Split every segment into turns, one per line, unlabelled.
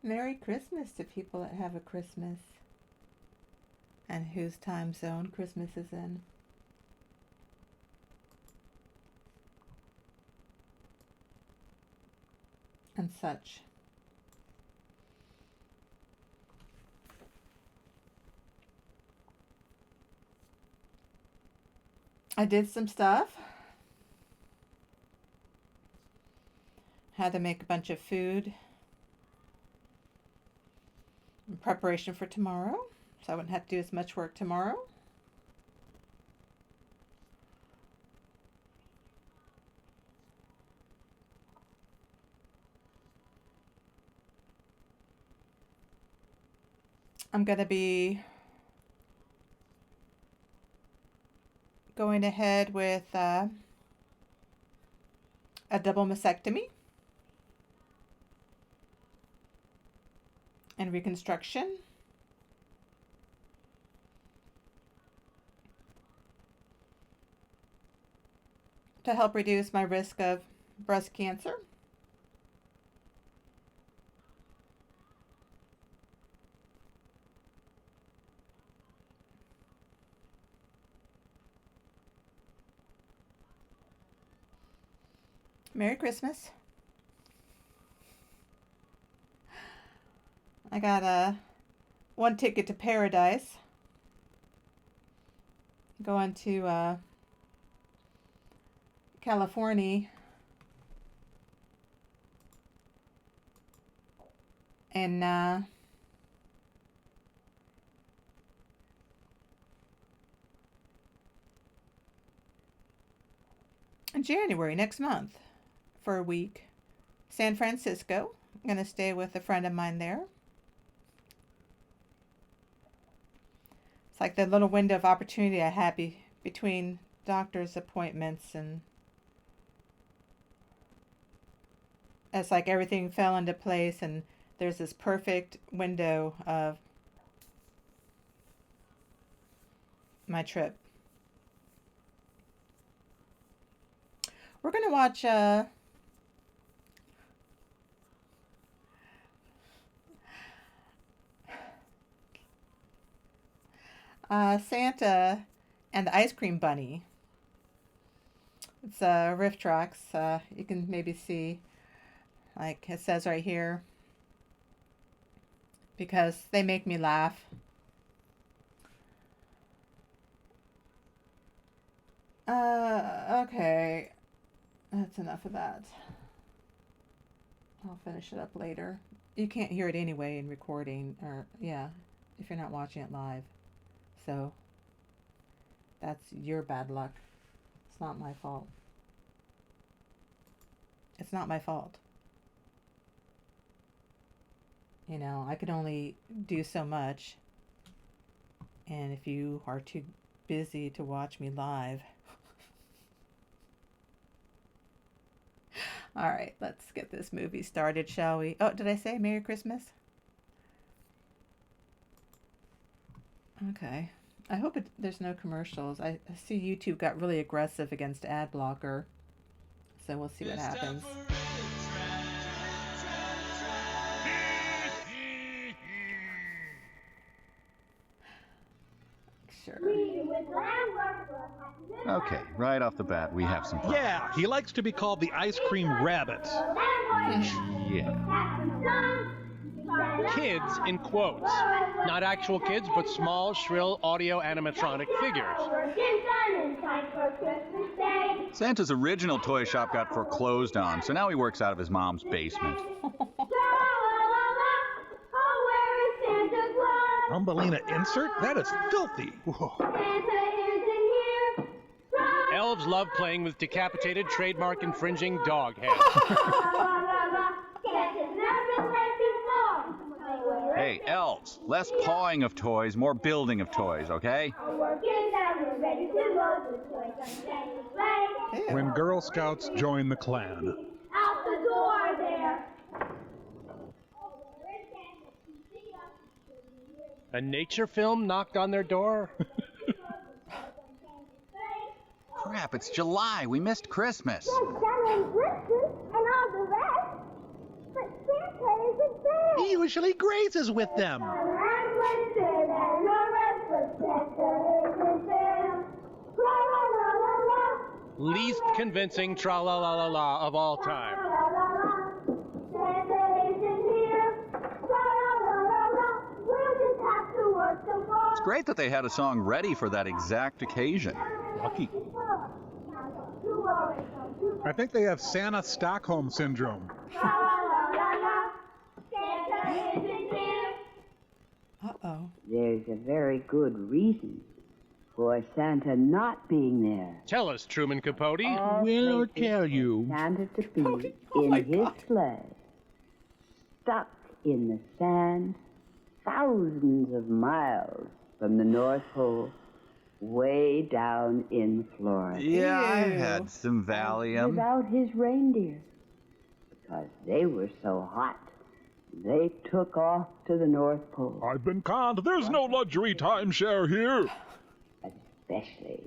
Merry Christmas to people that have a Christmas and whose time zone Christmas is in. And such. I did some stuff. Had to make a bunch of food in preparation for tomorrow, so I wouldn't have to do as much work tomorrow. I'm going to be going ahead with a double mastectomy and reconstruction. To help reduce my risk of breast cancer. Merry Christmas. I got one ticket to paradise. Going to California in January, next month, for a week. San Francisco. I'm going to stay with a friend of mine there. It's like the little window of opportunity I had between doctor's appointments, and it's like everything fell into place, and there's this perfect window of my trip. We're going to watch Santa and the Ice Cream Bunny. It's riff tracks. You can maybe see, like it says right here, because they make me laugh. Okay. That's enough of that. I'll finish it up later. You can't hear it anyway in recording, or yeah, if you're not watching it live. So that's your bad luck. It's not my fault. It's not my fault. You know, I could only do so much. And if you are too busy to watch me live. All right, let's get this movie started, shall we? Oh, did I say Merry Christmas? Okay. I hope there's no commercials. I see YouTube got really aggressive against ad blocker. So we'll see what happens. Sure.
Okay, right off the bat, we have some problems.
Yeah, he likes to be called the Ice Cream Rabbit.
Yeah.
Kids in quotes. Not actual kids, but small, shrill, audio animatronic figures.
Santa's original toy shop got foreclosed on, so now he works out of his mom's basement.
Thumbelina insert? That is filthy. Whoa.
Elves love playing with decapitated, trademark infringing dog heads.
Hey, elves, less pawing of toys, more building of toys, okay?
When Girl Scouts join the clan.
Out the door there.
A nature film knocked on their door?
Crap, it's July. We missed Christmas.
Yes, Santa and Christmas and all the rest. But Santa isn't there.
He usually grazes with them.
Least convincing tra-la-la-la-la of all time.
It's great that they had a song ready for that exact occasion.
Lucky. I think they have Santa Stockholm Syndrome.
Uh-oh.
There's a very good reason for Santa not being there.
Tell us, Truman Capote.
We'll tell you.
Santa to be
Oh my
in his
God.
sleigh, stuck in the sand, thousands of miles from the North Pole, way down in Florida.
Yeah, I've
Ew.
had some Valium.
Without his reindeer, because they were so hot, they took off to the North Pole.
I've been conned. There's no luxury timeshare here.
Especially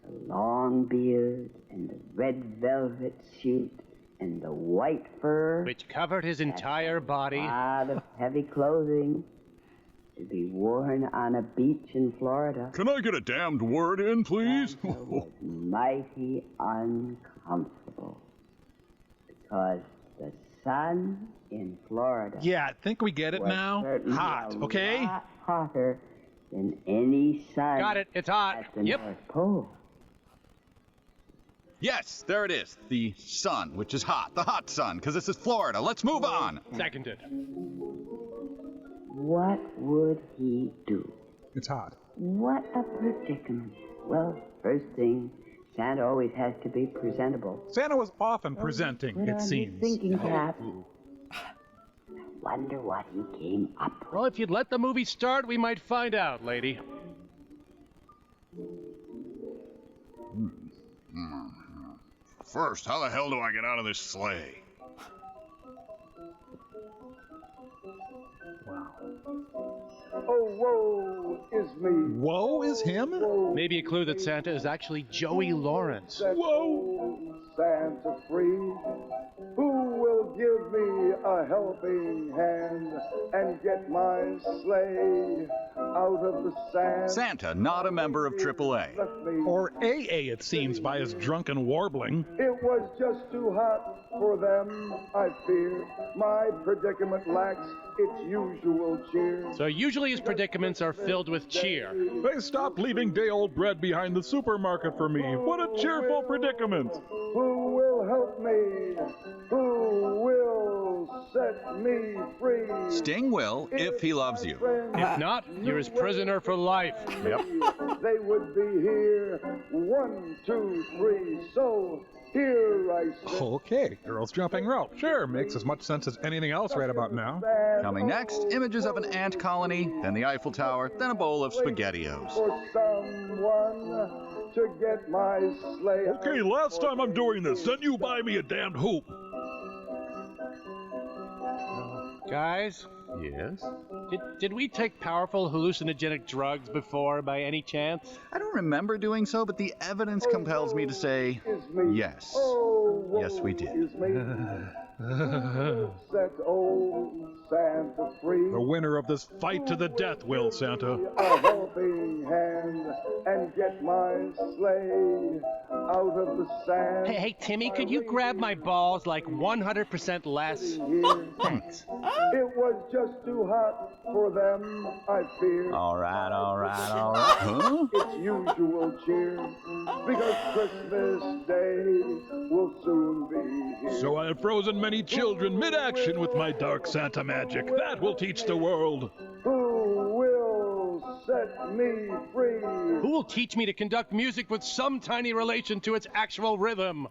the long beard and the red velvet suit and the white fur.
Which covered his entire body.
A lot of heavy clothing to be worn on a beach in Florida.
Can I get a damned word in, please?
Santa was mighty uncomfortable because the sun in Florida
Yeah, I think we get it
was
now.
certainly
Hot,
a
okay?
lot hotter than any sun
Got it, it's hot.
at the
Yep.
North Pole.
Yes, there it is. The sun, which is hot. The hot sun, because this is Florida. Let's move on.
Seconded.
What would he do?
It's hot.
What a predicament. Well, first thing, Santa always has to be presentable.
Santa was often presenting,
Put on
it
his
seems.
thinking cap. Wonder what he came up with.
Well, if you'd let the movie start, we might find out, lady.
First, how the hell do I get out of this sleigh?
Oh, woe is me.
Whoa is him?
Maybe a clue that Santa is actually Joey Lawrence.
Set old Santa free. Who will give me a helping hand and get my sleigh out of the sand?
Santa, not a member of AAA.
Left me.
Or AA, it seems, by his drunken warbling.
It was just too hot for them, I fear. My predicament lacks its usual cheer.
So usually his predicaments are filled with cheer.
They stopped leaving day-old bread behind the supermarket for me. What a cheerful predicament.
Who will help me? Who will set me free?
Sting will, if he loves you.
If not, you're his prisoner for life.
Yep.
They would be here. 1, 2, 3. So here I sit.
Okay, girls jumping rope. Sure, makes as much sense as anything else right about now.
Coming next, images of an ant colony, then the Eiffel Tower, then a bowl of SpaghettiOs.
For someone to get my sleigh.
Okay, last time I'm doing this, then you buy me a damned hoop.
Guys,
Yes?
did we take powerful hallucinogenic drugs before by any chance?
I don't remember doing so, but the evidence compels me to say
Is me.
yes.
Oh, woe
Yes, we did.
is me. Set old Santa free.
The winner of this fight to the death will, Santa.
A helping hand and get my sleigh out of the sand.
Hey, Timmy, could you grab my balls like 100% less? Thanks.
It was just too hot for them, I fear.
All right. Huh?
Its usual cheer, because Christmas Day will soon be here.
So I have frozen many children mid-action with my dark Santa magic. That will teach the world.
Who will set me free?
Who will teach me to conduct music with some tiny relation to its actual rhythm?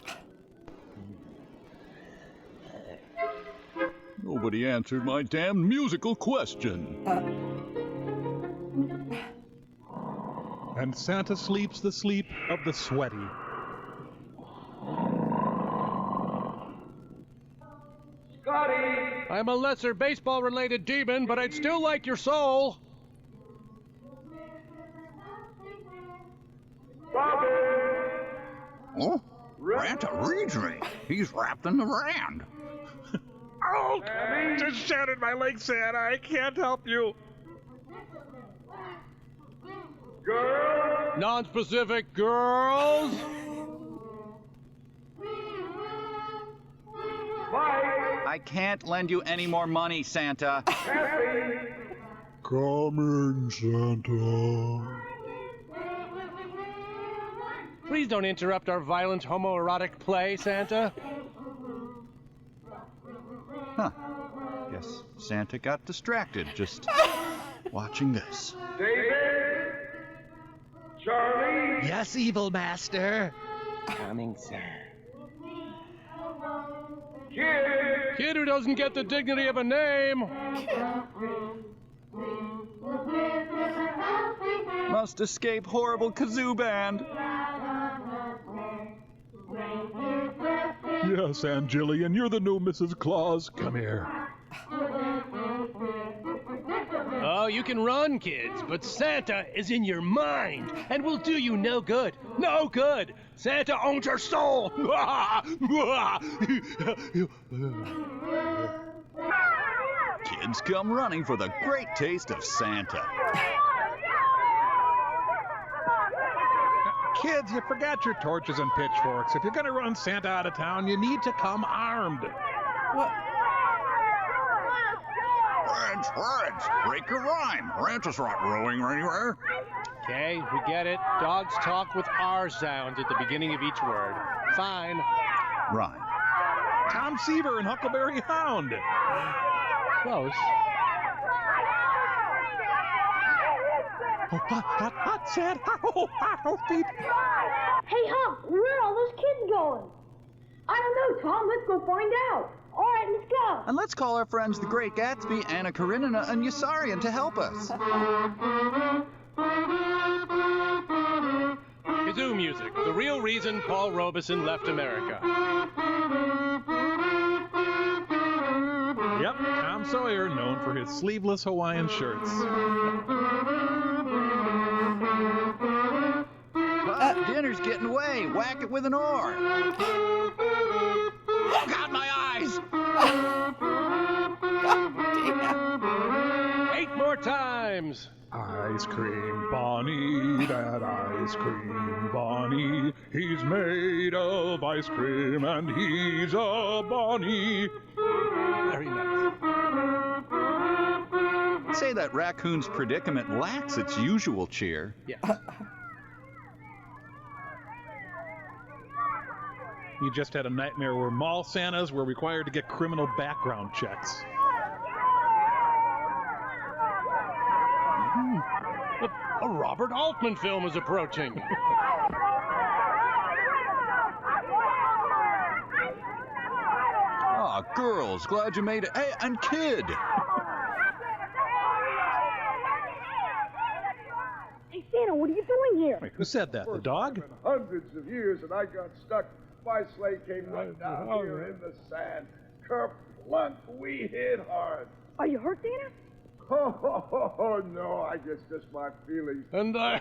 Nobody answered my damn musical question.
And Santa sleeps the sleep of the sweaty.
I'm a lesser baseball-related demon, but I'd still like your soul.
Oh, Ranta reads me. He's wrapped in the rand.
Oh! Just shattered my leg, Santa. I can't help you.
Girls,
Non-specific girls.
Mike,
I can't lend you any more money, Santa.
Kathy,
Come in, Santa.
Please don't interrupt our violent homoerotic play, Santa.
Huh. Guess Santa got distracted just watching this.
David, Charlie,
Yes, evil master. Coming, sir.
Kid,
Kid who doesn't get the dignity of a name.
Must escape horrible kazoo band.
Yes, Aunt Jillian, you're the new Mrs. Claus. Come here.
Oh, you can run, kids, but Santa is in your mind and will do you no good. No good. Santa owns your soul.
Kids come running for the great taste of Santa.
Kids, you forgot your torches and pitchforks. If you're gonna run Santa out of town, you need to come armed.
What?
Friends, break your rhyme. Santa's not rowing anywhere.
Okay, we get it. Dogs talk with R sounds at the beginning of each word. Fine.
Rhyme.
Tom Seaver and Huckleberry Hound.
Close.
Oh, hot, Santa. Oh, feet.
Hey, Hump, where are all those kids going? I don't know, Tom. Let's go find out. All right, let's go.
And let's call our friends the Great Gatsby, Anna Karenina, and Yossarian to help us.
Kazoo music, the real reason Paul Robeson left America.
Yep, Tom Sawyer, known for his sleeveless Hawaiian shirts.
Dinner's getting away. Whack it with an oar. Oh, God, my eyes!
Damn.
8 more times.
Ice cream Bonnie, that ice cream Bonnie. He's made of ice cream and he's a Bonnie.
Very nice.
I'd say that raccoon's predicament lacks its usual cheer.
Yes.
You just had a nightmare where mall Santas were required to get criminal background checks.
A Robert Altman film is approaching.
Aw, girls, glad you made it. Hey, and kid!
Hey, Santa, what are you doing here?
Wait, who said that? The dog?
hundreds of years, and I got stuck. My sleigh came right down here in the sand. Kerplunk, we hit hard.
Are you hurt, Santa?
Oh, no, I guess just my feelings.
And I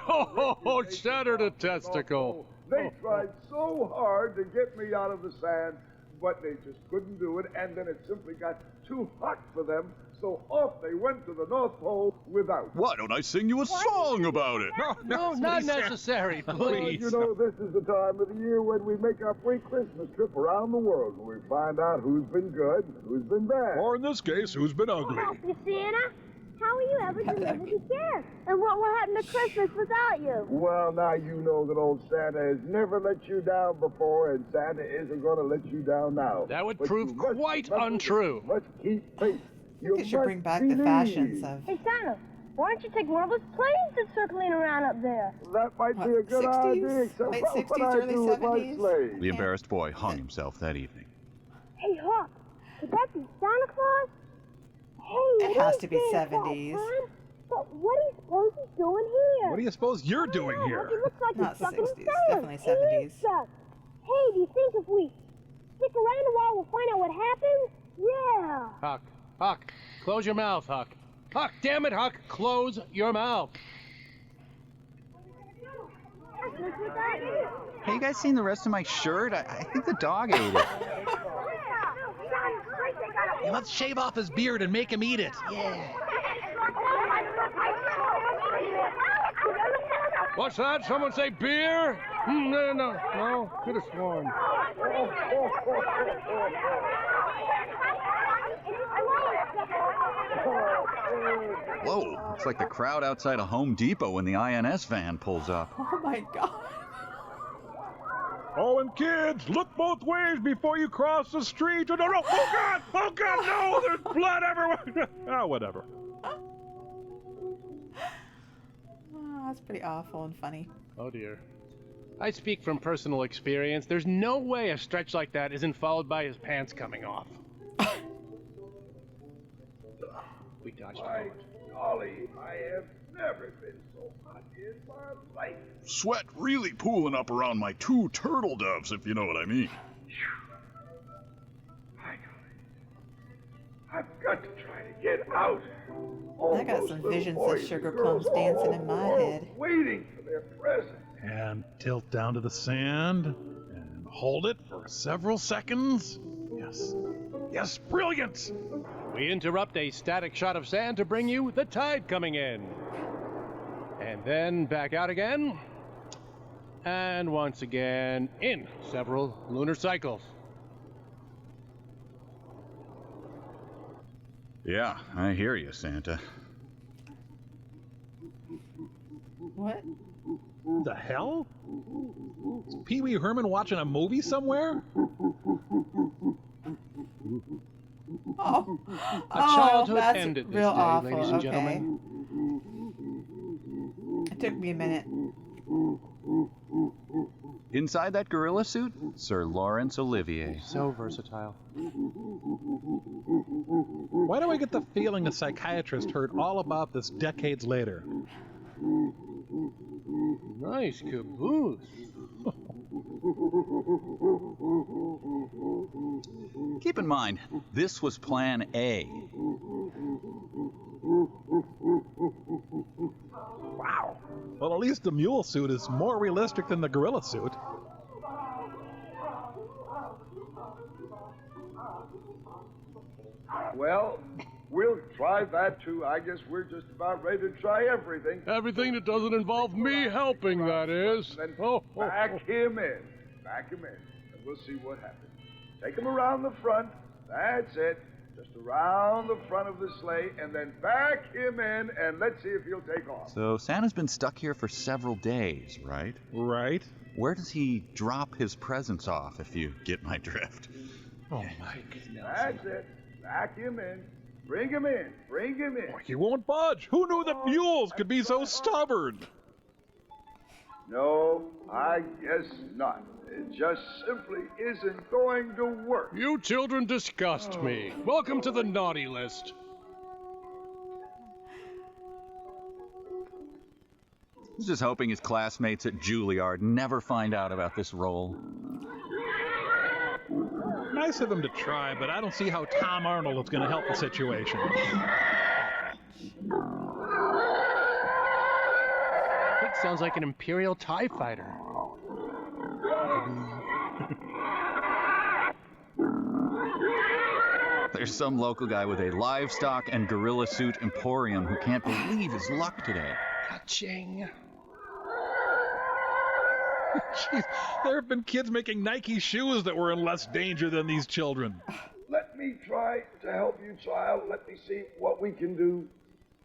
shattered a testicle.
They tried so hard to get me out of the sand, but they just couldn't do it, and then it simply got too hot for them, so off they went to the North Pole without.
Why don't I sing you a song about it?
No, not necessary, please.
You know, this is the time of the year when we make our free Christmas trip around the world, where we find out who's been good and who's been bad.
Or in this case, who's been ugly?
Help you, Santa. How will you ever deliver the gifts? And what will happen to Christmas without you?
Well, now you know that old Santa has never let you down before, and Santa isn't going to let you down now.
That would
But
prove
you must
quite
remember,
untrue.
You must keep faith.
I think it should bring back the fashions of
Hey, Santa, why don't you take one of those planes that's circling around up there?
That might be a
what,
good
60s?
idea, except
Late
what
60s,
would I
early
do with my
70s?
sleigh?
The embarrassed boy hung himself that evening.
Hey, Hawk, could that be Santa Claus? Hey,
It
it
has
is
to be
Santa Claus,
70s.
Son. But what do you suppose he's doing here?
What do you suppose you're doing
He
here?
looks like
Not
he's stuck in
60s,
the sand.
definitely
He is
70s.
stuck. Hey, do you think if we stick around a while we'll find out what happens? Yeah.
Huck, close your mouth, Huck. Huck, damn it, Huck, close your mouth.
Hey, you guys seen the rest of my shirt? I think the dog ate it.
Yeah, let's shave off his beard and make him eat it. Yeah.
What's that? Someone say beer? No. Could have sworn.
Whoa, it's like the crowd outside a Home Depot when the INS van pulls up.
Oh my god.
Oh, and kids, look both ways before you cross the street. Oh, no. Oh, God, no. There's blood everywhere. Whatever.
Oh, that's pretty awful and funny.
Oh dear. I speak from personal experience. There's no way a stretch like that isn't followed by his pants coming off. We dodged it.
Golly, I have never been so hot in my life.
Sweat really pooling up around my 2 turtle doves, if you know what I mean.
I've got to try to get out.
I got some visions of sugar plums dancing in my head.
Waiting for their present.
And tilt down to the sand and hold it for several seconds. Yes, brilliant.
We interrupt a static shot of sand to bring you the tide coming in. And then back out again. And once again in several lunar cycles.
Yeah, I hear you, Santa.
What?
The hell? Is Pee Wee Herman watching a movie somewhere?
Oh,
A childhood
that's
ended this
real
day,
awful.
ladies and
Okay.
gentlemen.
It took me a minute.
Inside that gorilla suit, Sir Laurence Olivier.
So versatile.
Why do I get the feeling a psychiatrist heard all about this decades later?
Nice caboose.
Keep in mind, this was Plan A.
Wow. Well, at least the mule suit is more realistic than the gorilla suit.
Well, we'll try that too. I guess we're just about ready to try everything.
Everything that doesn't involve me helping, that is.
Then
Oh,
back him in. Back him in. And we'll see what happens. Take him around the front. That's it. Just around the front of the sleigh, and then back him in, and let's see if he'll take off.
So Santa's been stuck here for several days, right?
Right.
Where does he drop his presents off, if you get my drift?
Oh, my goodness.
That's it. Back him in. Bring him in. Bring him in.
He won't budge. Who knew that mules could be so stubborn?
No, I guess not. It just simply isn't going to work.
you children disgust me. Welcome to the naughty list.
He's just hoping his classmates at Juilliard never find out about this role.
Nice of him to try, but I don't see how Tom Arnold is going to help the situation.
It sounds like an Imperial TIE fighter.
There's some local guy with a livestock and gorilla suit emporium who can't believe his luck today.
Ka-ching.
Jeez, there have been kids making Nike shoes that were in less danger than these children.
Let me try to help you, child. Let me see what we can do.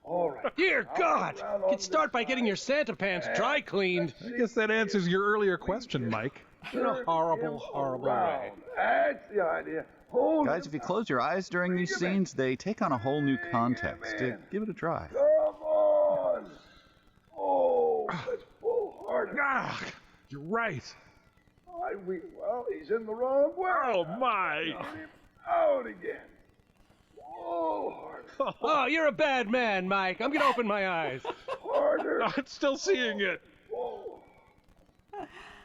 All right.
Dear
I'll
God!
come around on
You'd start
this
by getting
side.
your Santa pants dry cleaned.
I guess that answers your earlier question, Mike.
In a horrible, horrible way.
That's the idea. Hold
Guys, if you close your eyes during these scenes, they take on a whole new context. Give it a try.
Come on. Oh, let's pull harder.
Ah, you're right.
Well, he's in the wrong way.
Oh, my.
Get him out again. Whoa, harder.
Oh, you're a bad man, Mike. I'm gonna open my eyes.
Harder.
I'm still seeing it.
Whoa.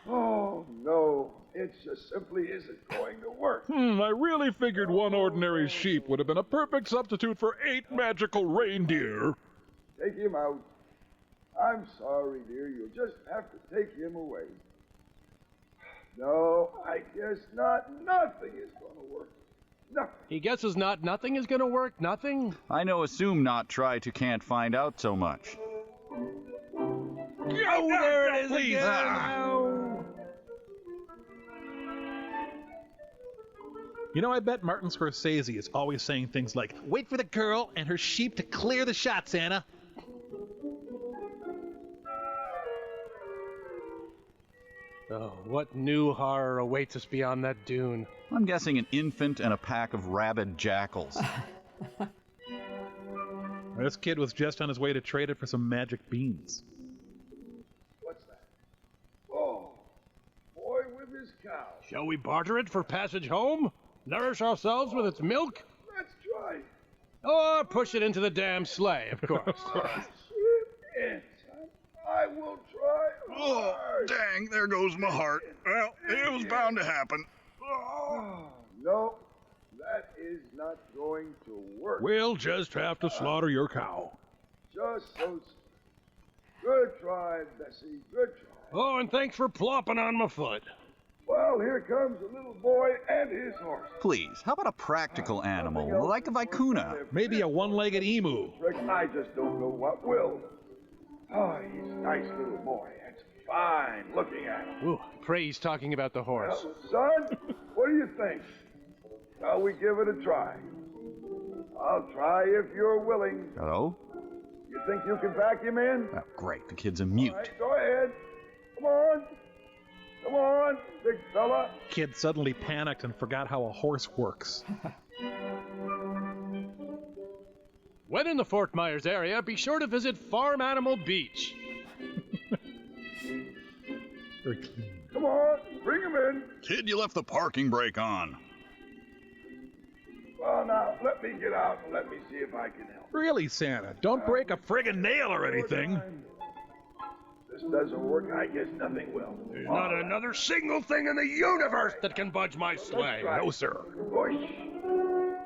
Oh, no. It just simply isn't going to work.
I really figured one ordinary sheep would have been a perfect substitute for 8 magical reindeer.
Take him out. I'm sorry, dear. You'll just have to take him away. No, I guess not. Nothing is going to work. Nothing.
He guesses nothing is gonna work, nothing?
I know assume not try to can't find out so much.
Oh, there it is again! Ow.
You know, I bet Martin Scorsese is always saying things like, "Wait for the girl and her sheep to clear the shot, Santa."
Oh, what new horror awaits us beyond that dune?
I'm guessing an infant and a pack of rabid jackals.
This kid was just on his way to trade it for some magic beans.
What's that? Oh, boy with his cow.
Shall we barter it for passage home? Nourish ourselves with its milk?
Let's try.
Or push it into the damn sleigh, of course.
Yes, I will try
Oh,
hard.
dang, there goes my heart. Well, it was bound to happen.
Oh, no, that is not going to work.
We'll just have to slaughter your cow.
Just so. Good try, Bessie. Good try.
Oh, and thanks for plopping on my foot.
Well, here comes a little boy and his horse.
Please, how about a practical animal, like a vicuna?
Maybe a one-legged emu.
Rick, I just don't know what will. Oh, he's a nice little boy. It's fine looking at him.
Ooh, pray he's talking about the horse.
Well, son, what do you think? Shall we give it a try? I'll try if you're willing.
Hello?
You think you can back him in?
Oh, great, the kid's a mute.
All right, go ahead. Come on. Come on, big fella.
Kid suddenly panicked and forgot how a horse works.
When in the Fort Myers area, be sure to visit Farm Animal Beach.
Very clean.
Come on, bring him in.
Kid, you left the parking brake on.
Well, now, let me get out and let me see if I can help.
Really, Santa? Don't break a friggin' nail or anything.
This doesn't work, I guess nothing will.
There's not another single thing in the universe that can budge my sleigh.
No, sir.
Push.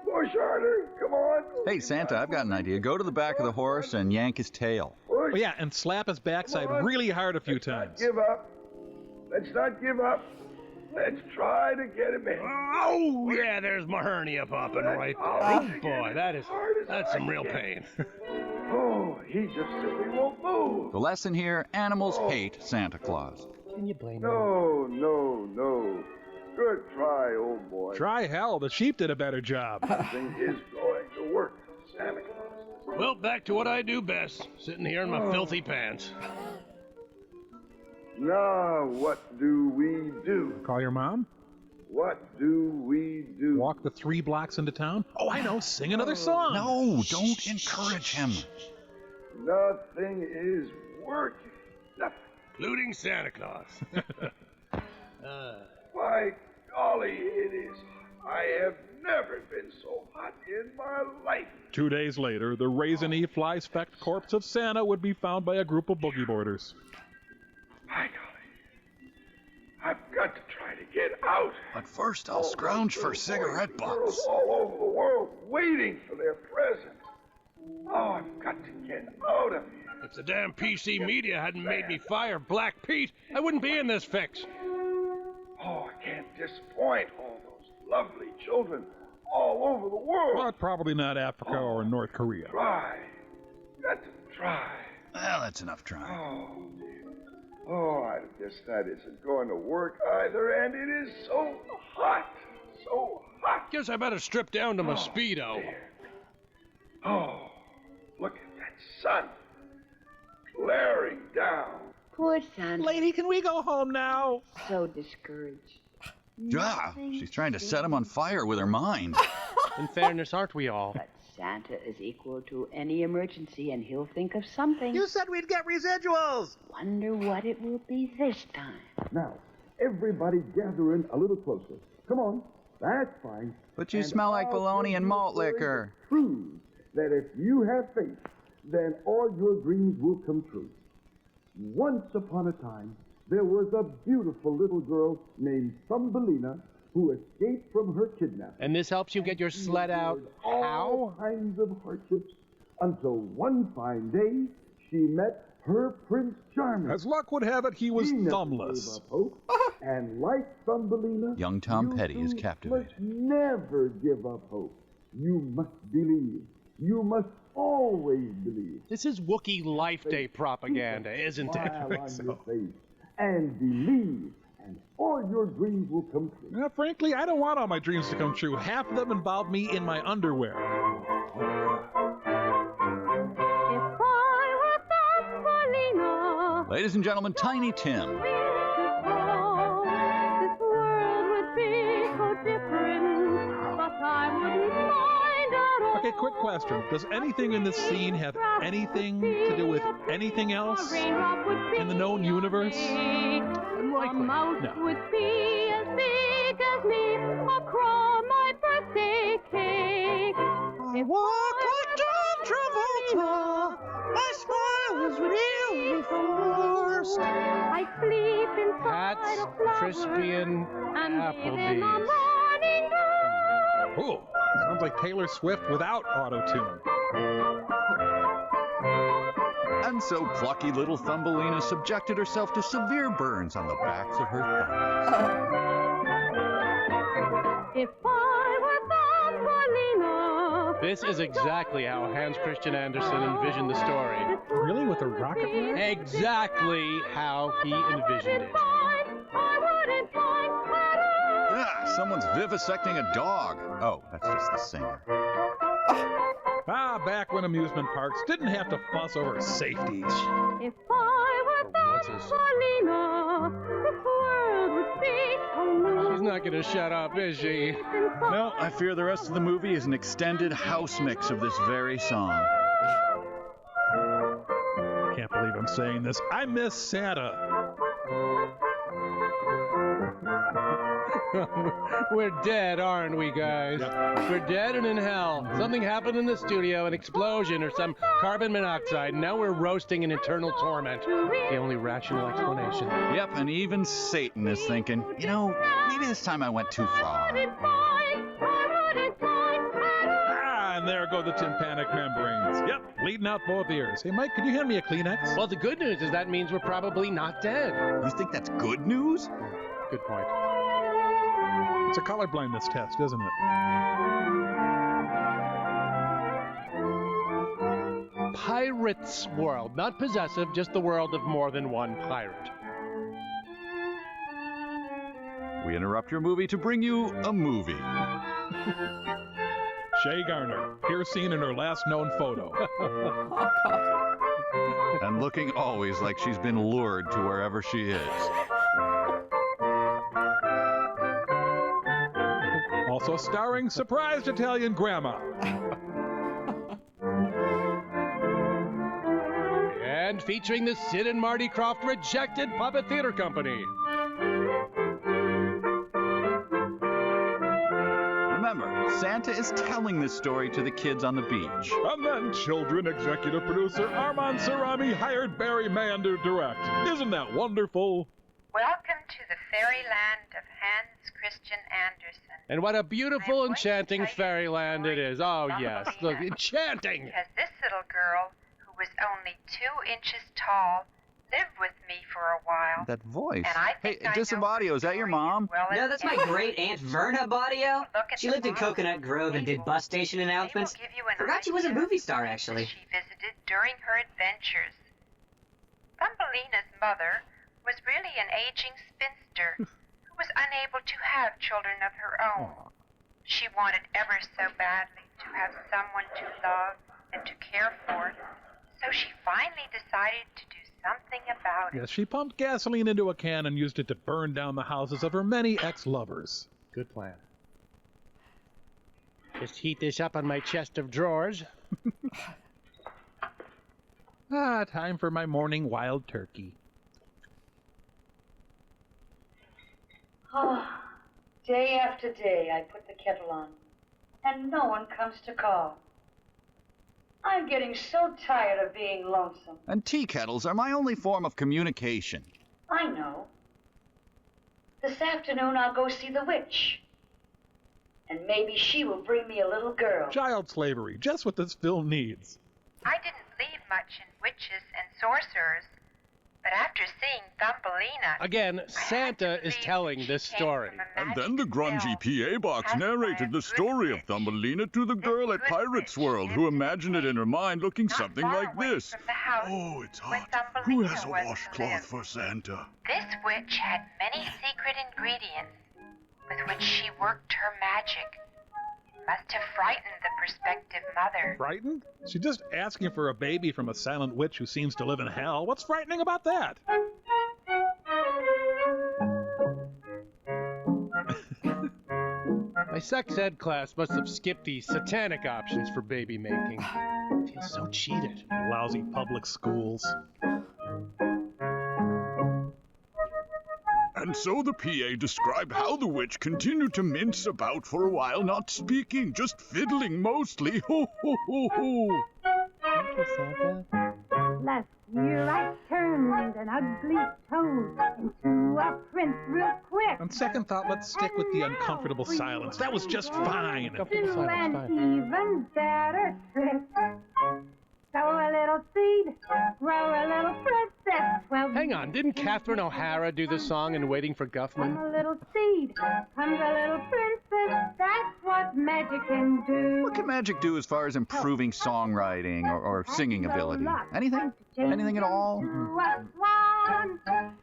Push harder. Come on.
Hey, Santa, I've got an idea. Go to the back of the horse and yank his tail.
Push.
Oh, yeah, and slap his backside really hard a few times.
Give up. Let's not give up. Let's try to get him in.
Oh, yeah, there's my hernia popping right there. Oh, boy, that's some real pain.
Oh, he just simply won't move.
The lesson here, animals hate Santa Claus.
Can you blame him?
No, no, no. Good try, old boy.
Try hell, the sheep did a better job.
Something is going to work. Santa Claus.
Well, back to what I do best, sitting here in my filthy pants.
Now, what do we do?
Call your mom?
What do we do?
Walk the 3 blocks into town? Oh, I know, sing another song.
No, don't encourage him.
Nothing is working. Nothing.
Including Santa Claus.
By golly, it is. I have never been so hot in my life.
2 days later, the raisiny, fly-specked corpse of Santa would be found by a group of boogie boarders.
By golly, I've got to try to get out.
But first, I'll scrounge for cigarette butts.
All over the world waiting for their presents. Oh, I've got to get out of here.
If the damn PC media hadn't made me fire Black Pete, I wouldn't be in this fix.
Oh, I can't disappoint all those lovely children all over the world.
But probably not Africa or North Korea.
Try. Got to try.
Well, that's enough trying.
Oh, dear. Oh, I guess that isn't going to work either, and it is so hot. So hot.
Guess I better strip down to my Speedo.
Dear. Oh, look at that sun glaring down.
Poor Santa.
Lady, can we go home now?
So discouraged.
Yeah, she's trying to set him on fire with her mind.
In fairness, aren't we all?
But Santa is equal to any emergency, and he'll think of something.
You said we'd get residuals.
Wonder what it will be this time.
Now, everybody gather in a little closer. Come on. That's fine.
But you
And
smell like
I'll
bologna
give
and
you
malt
a story
liquor.
that proves that if you have faith, then all your dreams will come true. Once upon a time, there was a beautiful little girl named Thumbelina who escaped from her kidnapper.
And this helps you get your sled out
All
how?
kinds of hardships until one fine day she met her Prince Charming.
As luck would have it, he was
He never
thumbless.
gave up hope. And like Thumbelina,
Young Tom
you
Petty is
too
captivated.
must never give up hope. You must believe. You must always believe.
This is Wookiee Life Day propaganda, isn't it?
Smile on your face and believe, and all your dreams will come true.
Frankly, I don't want all my dreams to come true. Half of them involve me in my underwear.
If I were Thumbelina,
Ladies and gentlemen, Tiny Tim.
this world would be so different, but I wouldn't mind at all.
Okay, quick question. Does anything in this scene have anything to do with anything else in the known universe?
A mouse
No.
would be as big as me, a crow my birthday cake. I walk like John Travolta, my smile is really forced. I sleep inside
Hats,
a flower
Crispian,
and live in a
Applebee's.
morning glow.
Ooh, sounds like Taylor Swift without auto-tune.
And so plucky little Thumbelina subjected herself to severe burns on the backs of her thighs.
If I were Thumbelina,
This is exactly how Hans Christian Andersen envisioned the story.
Really, with a rocket man?
Exactly how he envisioned it.
Ah, someone's vivisecting a dog. Oh, that's just the singer.
Back when amusement parks didn't have to fuss over safeties.
If I were
What's his-
Thumbelina, this world would be so
She's not gonna shut up, is she?
No, I fear the rest of the movie is an extended house mix of this very song.
Can't believe I'm saying this. I miss Santa.
We're dead, aren't we, guys? We're dead and in hell. Something happened in the studio, an explosion or some carbon monoxide. Now we're roasting in eternal torment. The only rational explanation.
Yep, and even Satan is thinking, you know, maybe this time I went too far.
And there go the tympanic membranes. Yep, leading out both ears. Hey, Mike, could you hand me a Kleenex?
Well, the good news is that means we're probably not dead.
You think that's good news?
Good point.
It's a color blindness test, isn't it?
Pirate's world. Not possessive, just the world of more than one pirate.
We interrupt your movie to bring you a movie.
Shay Garner, here seen in her last known photo.
And looking always like she's been lured to wherever she is.
Also starring surprised Italian grandma.
And featuring the Sid and Marty Krofft Rejected Puppet Theater Company.
Remember, Santa is telling this story to the kids on the beach.
And then children executive producer Armand Sarami hired Barry Mann to direct. Isn't that wonderful?
Welcome to the fairyland of Hans Christian Andersen.
And what a beautiful, enchanting fairyland it is. Oh, yes. Look, enchanting.
Because this little girl, who was only 2 inches tall, lived with me for a while.
That voice.
And I
Hey,
think I know
Disabadio, is that your mom?
well as
No, that's my
anyone.
great Aunt Verna Badio.
Look at
She
the
lived in
model.
Coconut Grove and did bus station announcements.
They will give you an
Forgot she was a
idea
movie star,
of the
actually.
places she visited during her adventures. Thumbelina's mother was really an aging spinster who was unable to have children of her own. She wanted ever so badly to have someone to love and to care for, so she finally decided to do something about it.
Yes, she pumped gasoline into a can and used it to burn down the houses of her many ex-lovers.
Good plan. Just heat this up on my chest of drawers.
Time for my morning wild turkey.
Oh, day after day I put the kettle on, and no one comes to call. I'm getting so tired of being lonesome.
And tea kettles are my only form of communication.
I know. This afternoon I'll go see the witch. And maybe she will bring me a little girl.
Child slavery, just what this film needs.
I didn't leave much in witches and sorcerers, but after seeing Thumbelina,
Again, Santa is telling this story.
And then the grungy PA box narrated the story of Thumbelina to the girl at Pirates World, who imagined it in her mind looking something like this. Oh, it's hot. Who has a washcloth for Santa?
This witch had many secret ingredients with which she worked her magic. It must have frightened the prospective mother.
Frightened? She's just asking for a baby from a silent witch who seems to live in hell. What's frightening about that?
My sex ed class must have skipped the satanic options for baby making. I feel so cheated.
Lousy public schools.
And so the PA described how the witch continued to mince about for a while, not speaking, just fiddling mostly. Ho, ho, ho, ho.
Thank you, Santa.
Last year I turned an ugly toad into a prince real quick.
On second thought, let's stick with the uncomfortable silence. That was just fine.
Do an even better trick. Sow a little seed, grow a little princess. Well,
Hang on, didn't Catherine O'Hara do the song in Waiting for Guffman?
from a little seed comes a little princess. That's what magic can do.
What can magic do as far as improving songwriting or singing ability? Anything? Anything at all?
To a swan.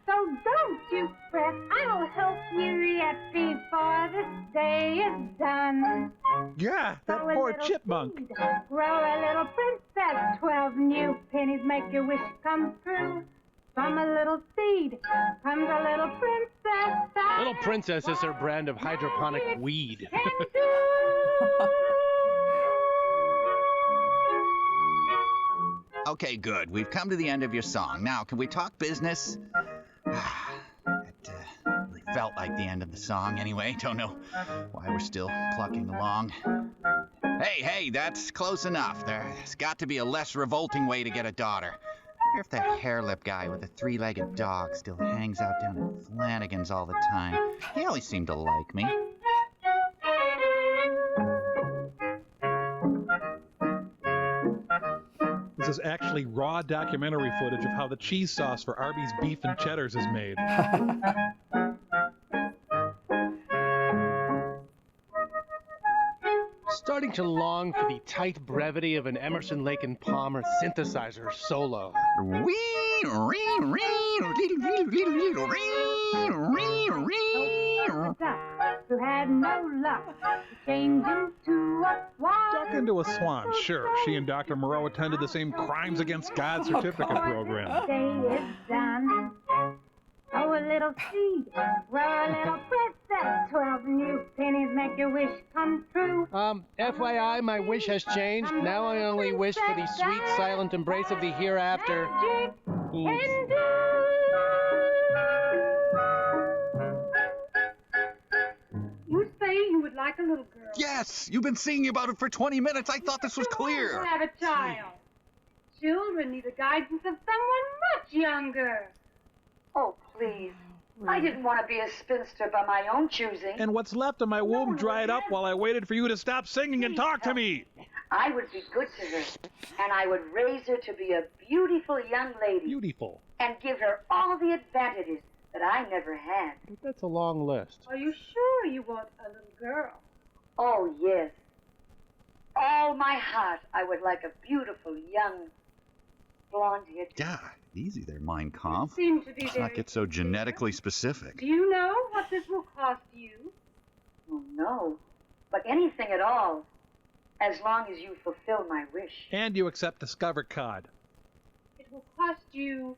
So don't you fret, I'll help you yet before this day is done.
Yeah, that
Sow a
poor
little
chipmunk.
seed, grow a little princess. 12 new pennies make your wish come true. From a little seed comes a little princess.
Little Princess is her brand of hydroponic weed.
Okay, good. We've come to the end of your song. Now, can we talk business? It really felt like the end of the song anyway. Don't know why we're still plucking along. Hey, that's close enough. There's got to be a less revolting way to get a daughter. I wonder if that hair-lip guy with the three-legged dog still hangs out down at Flanagan's all the time. He always seemed to like me.
This is actually raw documentary footage of how the cheese sauce for Arby's beef and cheddars is made.
Starting to long for the tight brevity of an Emerson, Lake and Palmer synthesizer solo.
Who had no luck to change into a swan.
Duck into a swan, sure. She and Dr. Moreau attended the same Crimes Against God certificate program.
Day is done. Oh, a little seed, grow a little princess. 12 new pennies make your wish come true.
FYI, my wish has changed. Now I only wish for the sweet, silent embrace of the hereafter.
You say you would like a little girl.
Yes! You've been singing about it for 20 minutes. I thought this was clear.
Have a child. Children need the guidance of someone much younger. Oh, please. I didn't want to be a spinster by my own choosing.
And what's left of my womb dried up while I waited for you to stop singing and talk to me.
I would be good to her, and I would raise her to be a beautiful young lady.
Beautiful.
And give her all the advantages that I never had.
That's a long list.
Are you sure you want a little girl? Oh, yes. All my heart, I would like a beautiful young blonde-haired.
Yeah, easy there, Mein Kampf.
Seem to be
Let's
very
not get so genetically specific.
Do you know what this will cost you? Oh, no. But anything at all, as long as you fulfill my wish.
And you accept Discover Card.
It will cost you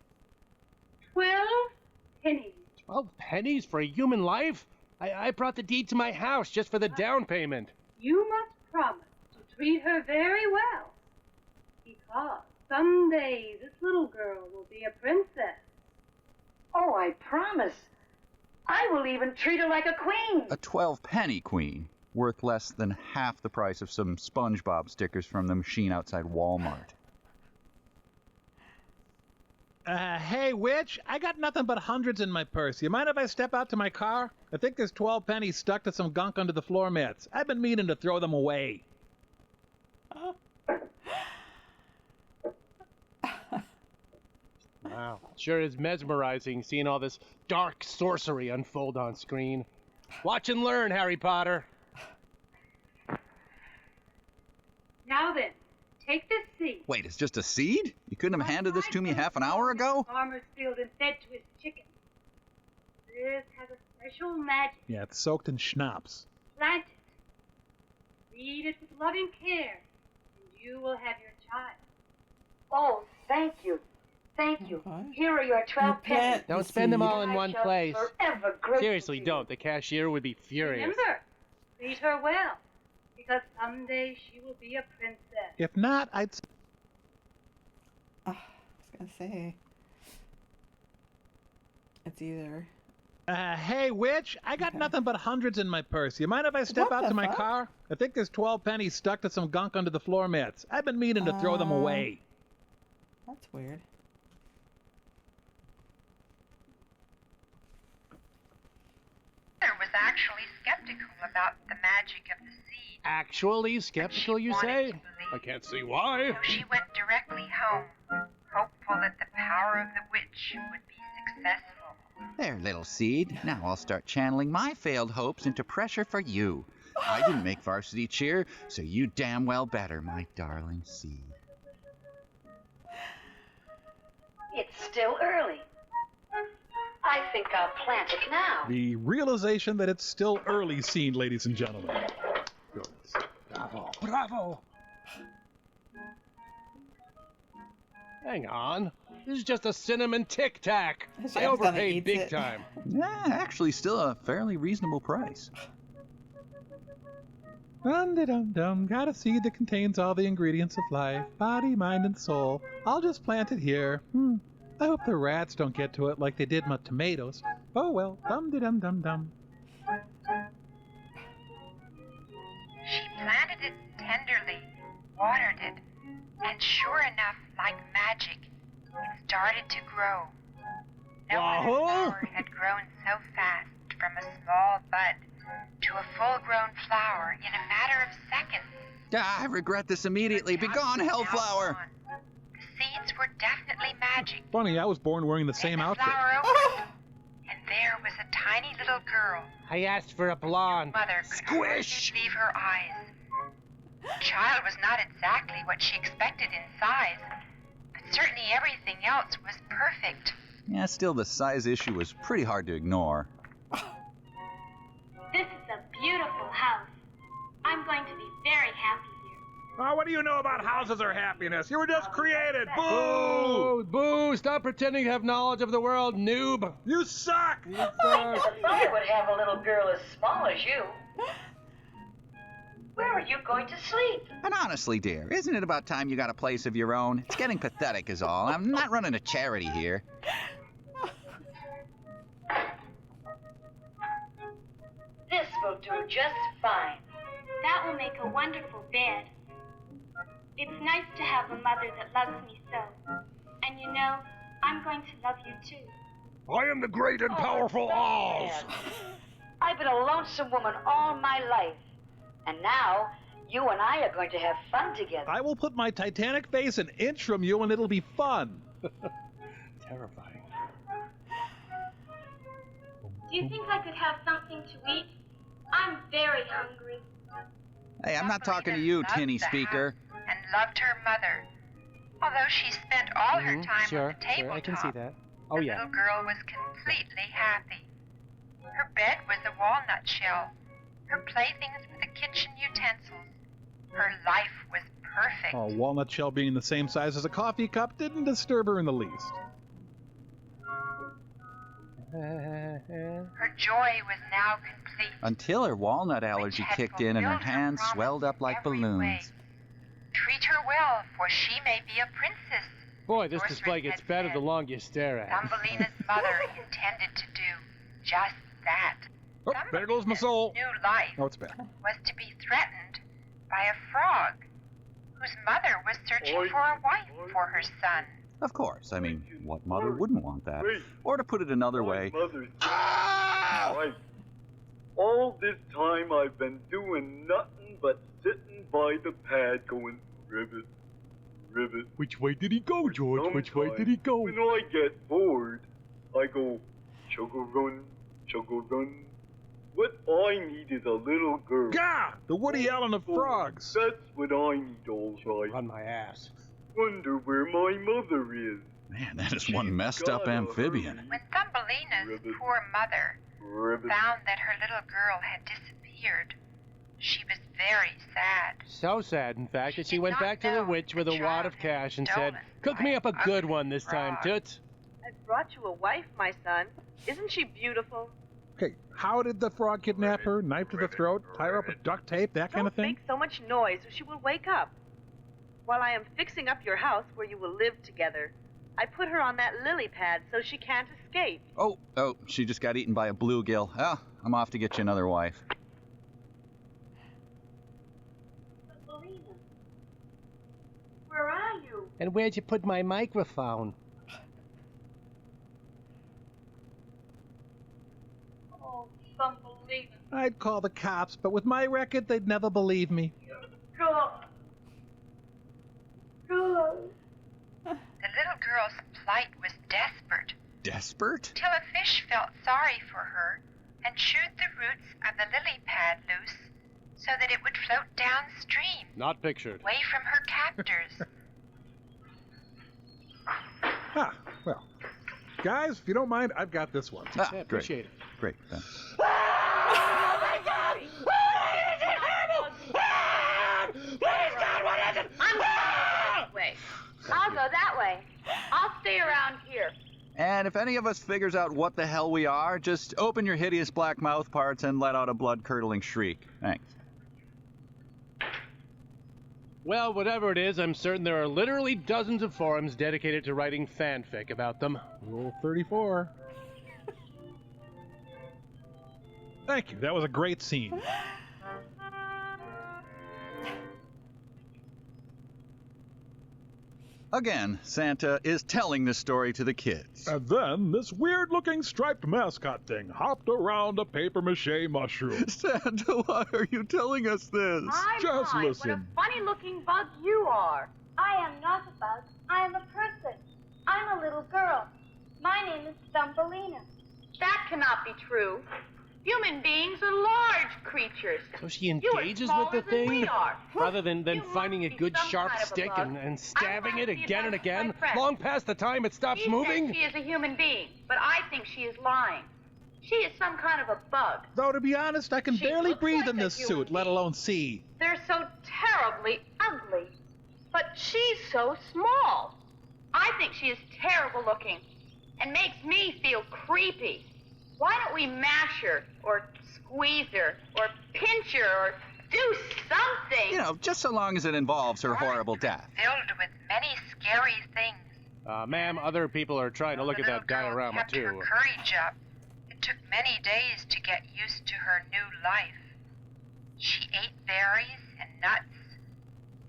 12 pennies.
12 pennies for a human life? I brought the deed to my house just for the down payment.
You must promise to treat her very well, because someday this little girl will be a princess. Oh, I promise. I will even treat her like a queen.
A 12-penny queen, worth less than half the price of some SpongeBob stickers from the machine outside Walmart.
Hey, witch, I got nothing but hundreds in my purse. You mind if I step out to my car? I think there's 12 pennies stuck to some gunk under the floor mats. I've been meaning to throw them away.
Wow, sure is mesmerizing seeing all this dark sorcery unfold on screen. Watch and learn, Harry Potter.
Now then, take this seed.
Wait, it's just a seed? You couldn't have handed this to me half an hour ago?
Farmer's field and fed to his chickens. This has a special magic.
Yeah, it's soaked in schnapps.
Plant it. Feed it with loving care, and you will have your child.
Oh, thank you. Thank you.
Okay.
Here are your 12 pennies.
Don't spend them all in
I
one
shall
place.
forever grateful
Seriously,
to you.
don't. The cashier would be furious.
Remember, treat her well, because someday she will be a princess.
If not, I'd...
I was gonna say. It's either.
Hey, witch, I got nothing but hundreds in my purse. You mind if I step
What
out
the
to my
fuck?
car? I think there's 12 pennies stuck to some gunk under the floor mats. I've been meaning to throw them away.
That's weird.
Mother was actually skeptical about the magic of the seed.
Actually skeptical, you say? I can't see why.
So she went directly home, hopeful that the power of the witch would be successful.
There, little seed. Now I'll start channeling my failed hopes into pressure for you. I didn't make varsity cheer, so you damn well better, my darling seed.
It's still early. I think I'll plant it now.
The realization that it's still early scene, ladies and gentlemen. Good. Bravo. Bravo!
Hang on. This is just a cinnamon Tic Tac.
She
I
accidentally
overpaid
eats
big
it.
time.
Yeah, actually still a fairly reasonable price.
Dum-de-dum-dum, got a seed that contains all the ingredients of life, body, mind, and soul. I'll just plant it here. I hope the rats don't get to it like they did my tomatoes. Oh well, dum-de-dum-dum-dum.
She planted it tenderly, watered it, and sure enough, like magic, it started to grow. No other flower had grown so fast from a small bud to a full-grown flower in a matter of seconds.
Ah, I regret this immediately. Begone, hellflower!
The seeds were definitely magic.
Funny, I was born wearing the same outfit.
Flower opened, and there was a tiny little girl.
I asked for a blonde.
Mother could hardly believe her eyes. The child was not exactly what she expected in size, but certainly everything else was perfect.
Yeah, still the size issue was pretty hard to ignore.
This is a beautiful house. I'm going to be very happy here.
Oh, what do you know about houses or happiness? You were just created. Boo!
Boo! Boo! Stop pretending to have knowledge of the world, noob!
You suck!
You
I
suck.
thought I would have a little girl as small as you. Where are you going to sleep?
And honestly, dear, isn't it about time you got a place of your own? It's getting pathetic is all. I'm not running a charity here.
This will do just fine.
That will make a wonderful bed. It's nice to have a mother that loves me so. And you know, I'm going to love you too.
I am the great and powerful Oz.
I've been a lonesome woman all my life. And now, you and I are going to have fun together.
I will put my Titanic face an inch from you and it'll be fun.
Terrifying.
Do you think I could have something to eat? I'm very hungry.
Hey, I'm not talking to you,
Loved
tinny
the
speaker.
house and loved her mother. Although she spent all her time
Sure,
on the tabletop,
I can see that. Oh,
the
yeah.
little girl was completely happy. Her bed was a walnut shell. Her playthings were the kitchen utensils. Her life was perfect.
Oh, walnut shell being the same size as a coffee cup didn't disturb her in the least.
Her joy was now complete.
Until her walnut allergy
had
kicked in and her
fulfilled her
hands
promise
swelled up like
every
balloons.
way. Treat her well, for she may be a princess.
Boy, this
Sorceress
display gets
had
better
said.
the longer you stare at it.
Thumbelina's mother intended to do just that.
Oh, there goes my soul.
New life
Oh, it's bad.
was to be threatened by a frog whose mother was searching for a wife for her son.
Of course. I mean, what mother wouldn't want that? Or to put it another way,
Right. All this time I've been doing nothing but sitting by the pad going ribbit, ribbit.
Rabbit.
Which way did he go, George? Which way did he go?
When I get bored, I go chugga run. What I need is a little girl.
Gah! The Woody Allen of frogs.
That's what I need, all right.
Run my ass.
Wonder where my mother is.
Man, that is one messed up amphibian.
When Thumbelina's poor mother found that her little girl had disappeared, she was very sad.
So sad, in fact, that she went back to the witch with a wad of cash and said, "Cook me up a good one this time, Toots."
I've brought you a wife, my son. Isn't she beautiful?
Okay, how did the frog kidnap her? Knife to the throat? Tie her up with duct tape? That kind of
Don't
thing?
make so much noise or she will wake up. While I am fixing up your house where you will live together, I put her on that lily pad so she can't escape.
Oh, she just got eaten by a bluegill. Oh, I'm off to get you another wife.
Where are you?
And where'd you put my microphone?
Oh, Thumbelina.
I'd call the cops, but with my record, they'd never believe me.
God. God.
The little girl's plight was desperate,
Desperate?
till a fish felt sorry for her and chewed the roots of the lily pad loose so that it would float downstream,
Not pictured.
away from her captors.
Ah, well. Guys, if you don't mind, I've got this one.
Ah,
Yeah,
great.
appreciate it.
Great, thanks.
Wait. I'll go that way. I'll stay around here.
And if any of us figures out what the hell we are, just open your hideous black mouth parts and let out a blood-curdling shriek. Thanks.
Well, whatever it is, I'm certain there are literally dozens of forums dedicated to writing fanfic about them.
Rule 34. Thank you. That was a great scene.
Again, Santa is telling this story to the kids.
And then this weird-looking striped mascot thing hopped around a papier-mâché mushroom.
Santa, why are you telling us this?
My,
Just
my,
listen.
what a funny-looking bug you are.
I am not a bug. I am a person. I'm a little girl. My name is Thumbelina.
That cannot be true. Human beings are large creatures.
So she
You are
engages with
smaller
the
than
thing?
we are.
Rather than
You
finding a
must be
good
some
sharp
kind of a
stick
bug.
and stabbing it
glad to see
again and
that, my
again,
friend.
long past the time it stops
She
moving?
says she is a human being, but I think she is lying. She is some kind of a bug.
Though, to be honest, I can
She
barely
looks
breathe
like
in
a
this
human
suit, let alone see.
They're so terribly ugly. But she's so small. I think she is terrible looking and makes me feel creepy. Why don't we mash her or squeeze her or pinch her or do something?
You know, just so long as it involves her horrible death.
Filled with many scary things.
Ma'am, other people are trying to look at that diorama,
Kept her
too.
courage up. It took many days to get used to her new life. She ate berries and nuts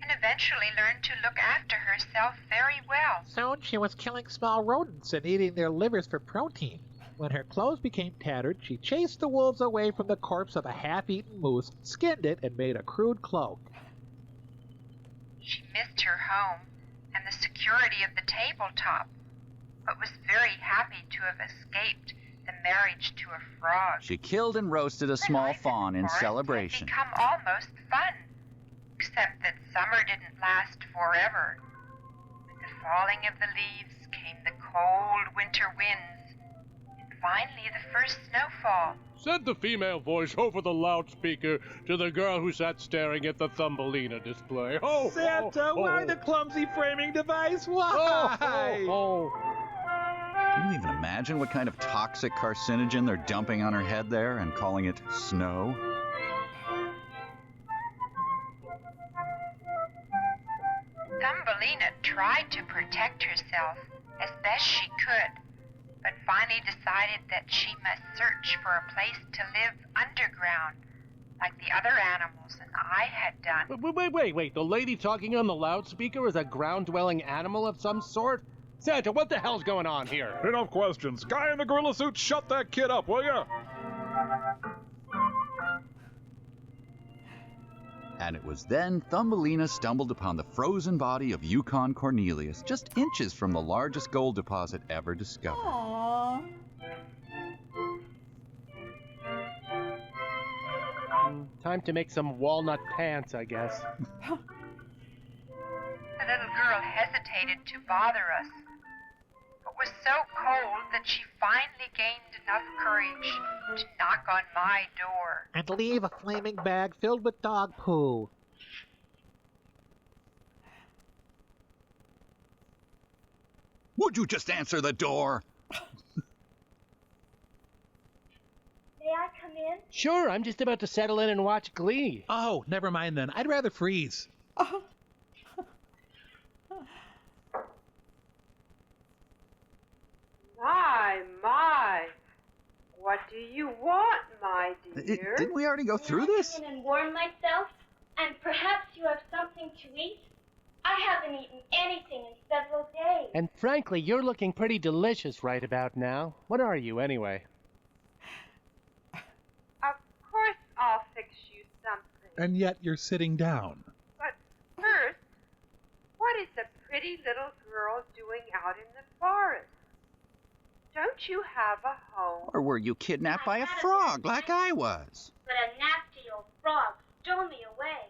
and eventually learned to look after herself very well.
Soon she was killing small rodents and eating their livers for protein. When her clothes became tattered, she chased the wolves away from the corpse of a half-eaten moose, skinned it, and made a crude cloak.
She missed her home and the security of the tabletop, but was very happy to have escaped the marriage to a frog.
She killed and roasted a small fawn in
Forest
celebration.
had become almost fun, except that summer didn't last forever. With the falling of the leaves came the cold winter winds, and finally the first snowfall.
Said the female voice over the loudspeaker to the girl who sat staring at the Thumbelina display. Ho,
Santa,
ho, ho.
why the clumsy framing device? Why?
Ho, ho.
Can you even imagine what kind of toxic carcinogen they're dumping on her head there and calling it snow?
Thumbelina tried to protect herself as best she could, but finally decided that she must search for a place to live underground, like the other animals and I had done.
Wait. The lady talking on the loudspeaker is a ground-dwelling animal of some sort? Santa, what the hell's going on here?
Enough questions. Guy in the gorilla suit, shut that kid up, will ya?
And it was then Thumbelina stumbled upon the frozen body of Yukon Cornelius, just inches from the largest gold deposit ever discovered.
Aww.
Time to make some walnut pants, I guess.
The little girl hesitated to bother us, but was so cold that she finally gained enough courage to knock on my door.
And leave a flaming bag filled with dog poo.
Would you just answer the door?
May I come in?
Sure, I'm just about to settle in and watch Glee.
Oh, never mind then. I'd rather freeze.
My. What do you want, my dear?
Didn't we already go through
May I
this?
come in and warm myself? And perhaps you have something to eat? I haven't eaten anything in several days.
And frankly, you're looking pretty delicious right about now. What are you, anyway?
Of course I'll fix you something.
And yet you're sitting down.
But first, what is a pretty little girl doing out in the forest? Don't you have a home?
Or were you kidnapped by a frog like I was?
But a nasty old frog stole me away.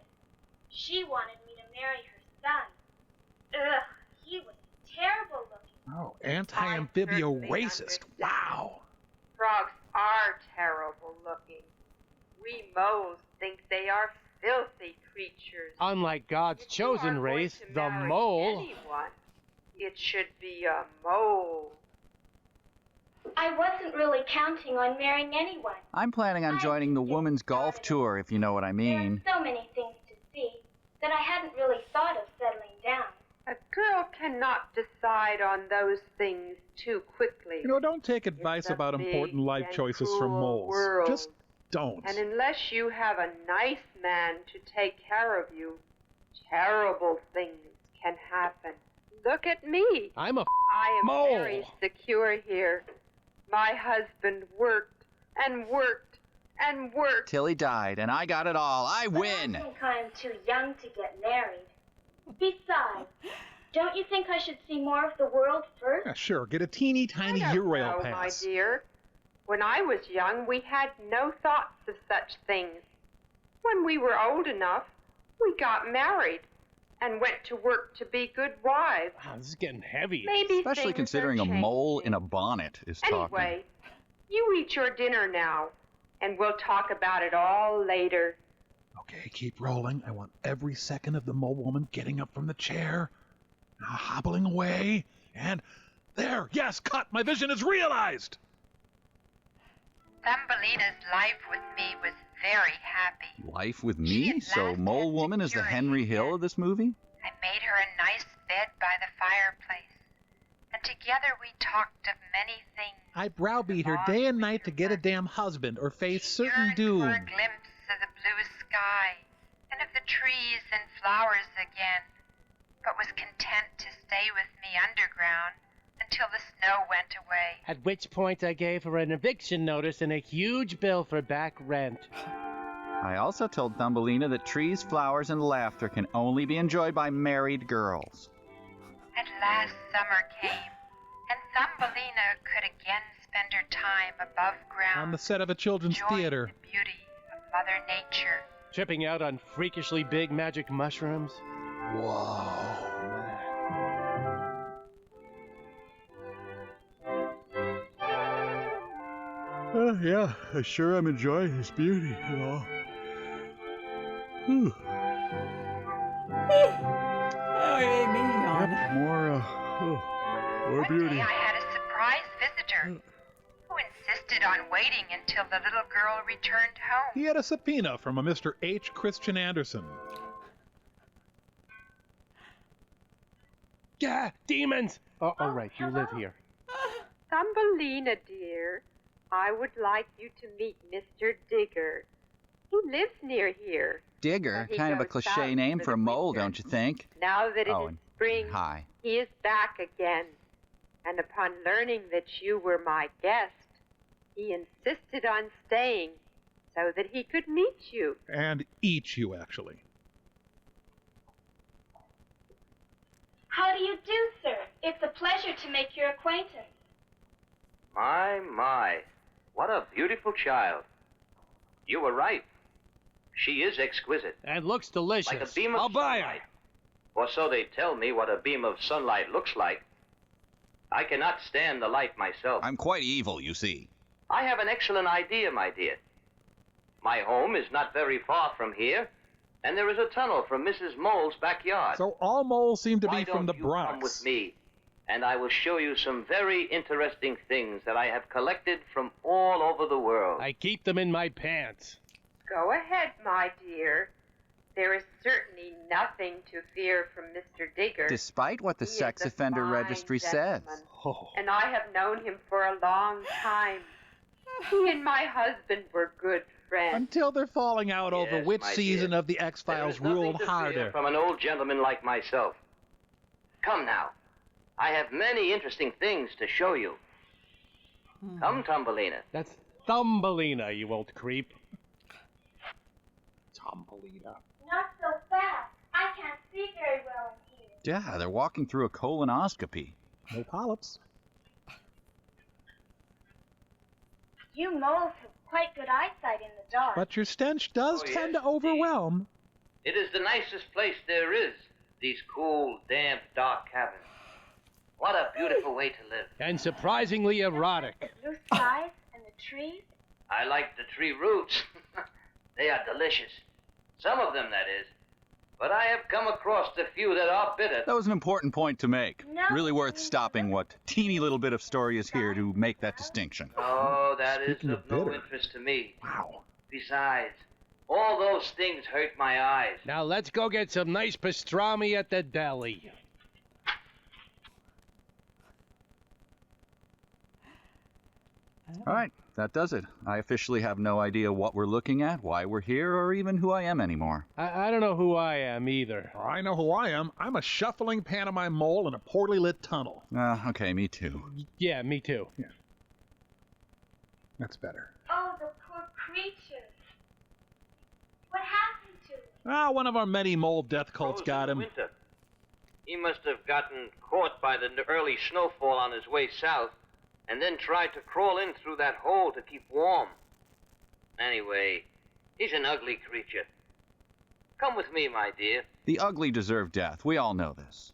She wanted me to marry her son. Ugh, he was terrible looking.
Oh, anti-amphibio racist. Wow.
Frogs are terrible looking. We moles think they are filthy creatures.
Unlike God's chosen race, the mole.
Anyone, it should be a mole.
I wasn't really counting on marrying anyone.
I'm planning on joining the women's golf tour, if you know what I mean.
There are so many things to see that I hadn't really thought of settling down.
A girl cannot decide on those things too quickly.
You know, don't take advice about important life choices from moles.
World.
Just don't.
And unless you have a nice man to take care of you, terrible things can happen. Look at me.
I am
mole. Very secure here. My husband worked and worked and worked.
Till he died, and I got it all. I win.
I think I am too young to get married. Besides, don't you think I should see more of the world first?
Yeah, sure, get a teeny tiny Eurail pass.
My dear. When I was young, we had no thoughts of such things. When we were old enough, we got married and went to work to be good wives.
Wow, this is getting heavy.
Maybe
Especially considering a mole in a bonnet is talking.
Anyway, you eat your dinner now, and we'll talk about it all later.
Okay, keep rolling. I want every second of the mole woman getting up from the chair, now hobbling away, and there, yes, cut, my vision is realized.
Thumbelina's life with me was very happy.
Life with me? So Mole Woman is the Henry Hill of this movie?
I made her a nice bed by the fireplace, and together we talked of many things.
I browbeat her day and night to get a damn husband or face certain doom.
For a glimpse of the blue sky and of the trees and flowers again, but was content to stay with me underground until the snow went away.
At which point I gave her an eviction notice and a huge bill for back rent.
I also told Thumbelina that trees, flowers, and laughter can only be enjoyed by married girls.
At last summer came, and Thumbelina could again spend her time above ground,
On the set of a children's theater.
the beauty of Mother Nature.
Tripping out on freakishly big magic mushrooms.
Whoa.
Yeah, I sure am enjoying this beauty and all. Whew.
Oh, it made me yawn.
Yep, more
One
beauty.
day I had a surprise visitor who insisted on waiting until the little girl returned home.
He had a subpoena from a Mr. H. Christian Anderson.
Yeah, demons! Oh, right, you live here.
Thumbelina, dear, I would like you to meet Mr. Digger. He lives near here.
Digger?
He
Kind of a
goes
cliche
south
name
for
for a
the
mole,
winter.
don't you think?
Now that it
Oh,
is
and
spring,
hi.
he is back again. And upon learning that you were my guest, he insisted on staying so that he could meet you.
And eat you, actually.
How do you do, sir? It's a pleasure to make your acquaintance.
My. What a beautiful child. You were right. She is exquisite.
And looks delicious.
Like a beam of
I'll buy her.
sunlight. Or so they tell me what a beam of sunlight looks like. I cannot stand the light myself.
I'm quite evil, you see.
I have an excellent idea, my dear. My home is not very far from here, and there is a tunnel from Mrs. Mole's backyard.
So all moles seem to
Why
be from the
don't you come
Bronx.
with me, and I will show you some very interesting things that I have collected from all over the world.
I keep them in my pants.
Go ahead, my dear. There is certainly nothing to fear from Mr. Digger.
Despite what the
He is
sex
a
offender
fine
registry says.
gentleman, and I have known him for a long time. He and my husband were good friends.
Until they're falling out over
Yes,
which
my
season
dear.
of the X-Files
There is nothing
ruled
to fear
harder.
from an old gentleman like myself. Come now. I have many interesting things to show you. Come, Thumbelina.
That's Thumbelina, you old creep.
Thumbelina.
Not so fast. I can't see very well in here.
Yeah, they're walking through a colonoscopy.
No polyps.
You moles have quite good eyesight in the dark.
But your stench does
Oh,
tend
yes,
to overwhelm.
It is the nicest place there is, these cool, damp, dark caverns. What a beautiful way to live.
And surprisingly erotic.
The blue skies and the trees.
I like the tree roots. They are delicious. Some of them, that is. But I have come across a few that are bitter.
That was an important point to make.
No,
Really worth stopping what teeny little bit of story is here to make that distinction.
Oh, that is
Speaking
of
of
no
bitter.
interest to me.
Wow.
Besides, all those things hurt my eyes.
Now let's go get some nice pastrami at the deli.
All right, that does it. I officially have no idea what we're looking at, why we're here, or even who I am anymore.
I don't know who I am either.
I know who I am. I'm a shuffling pantomime mole in a poorly lit tunnel.
Okay, me too.
Yeah, me too.
That's better.
Oh, the poor creatures. What happened to him?
Ah, one of our many mole death cults
Frozen
got him.
Winter. He must have gotten caught by the early snowfall on his way south, and then tried to crawl in through that hole to keep warm. Anyway, he's an ugly creature. Come with me, my dear.
The ugly deserve death. We all know this.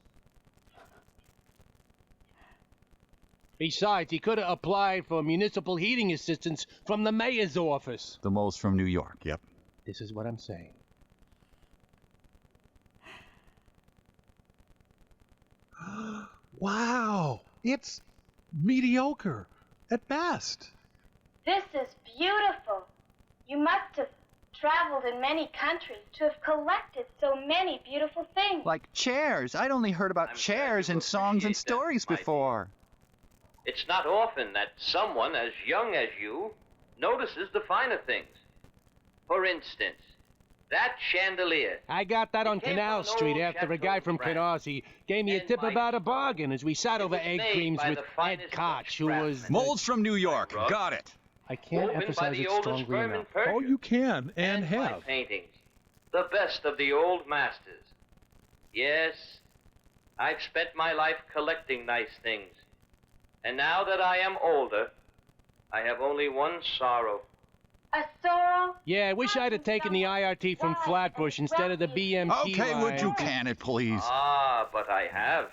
Besides, he could have applied for municipal heating assistance from the mayor's office.
The moles from New York, yep.
This is what I'm saying.
Wow. It's mediocre at best.
This is beautiful. You must have traveled in many countries to have collected so many beautiful things.
Like chairs. I'd only heard about
I'm glad
chairs
you
in songs and
appreciate that,
stories
my dear.
before.
It's not often that someone as young as you notices the finer things. For instance, that chandelier.
I got that on
It came
Canal
from an
Street
old
after a guy
chateau
from
France.
Canarsie gave me a
And
tip
by
about a bargain as we sat
It
over
was
egg
made
creams
by
with
the
Ed
finest
Koch,
Dutch
who was...
craftsmen.
Moles from New York.
Rough.
Got it.
I can't
Woven by
emphasize
the
it
oldest
strongly
firm in
enough.
Persia.
Oh, you can and
my
have.
paintings. The best of the old masters. Yes, I've spent my life collecting nice things. And now that I am older, I have only one sorrow.
A sorrow?
Yeah, I wish I'd have taken the IRT from Flatbush instead of the BMT
Okay,
line.
would you can it, please?
Ah, but I have.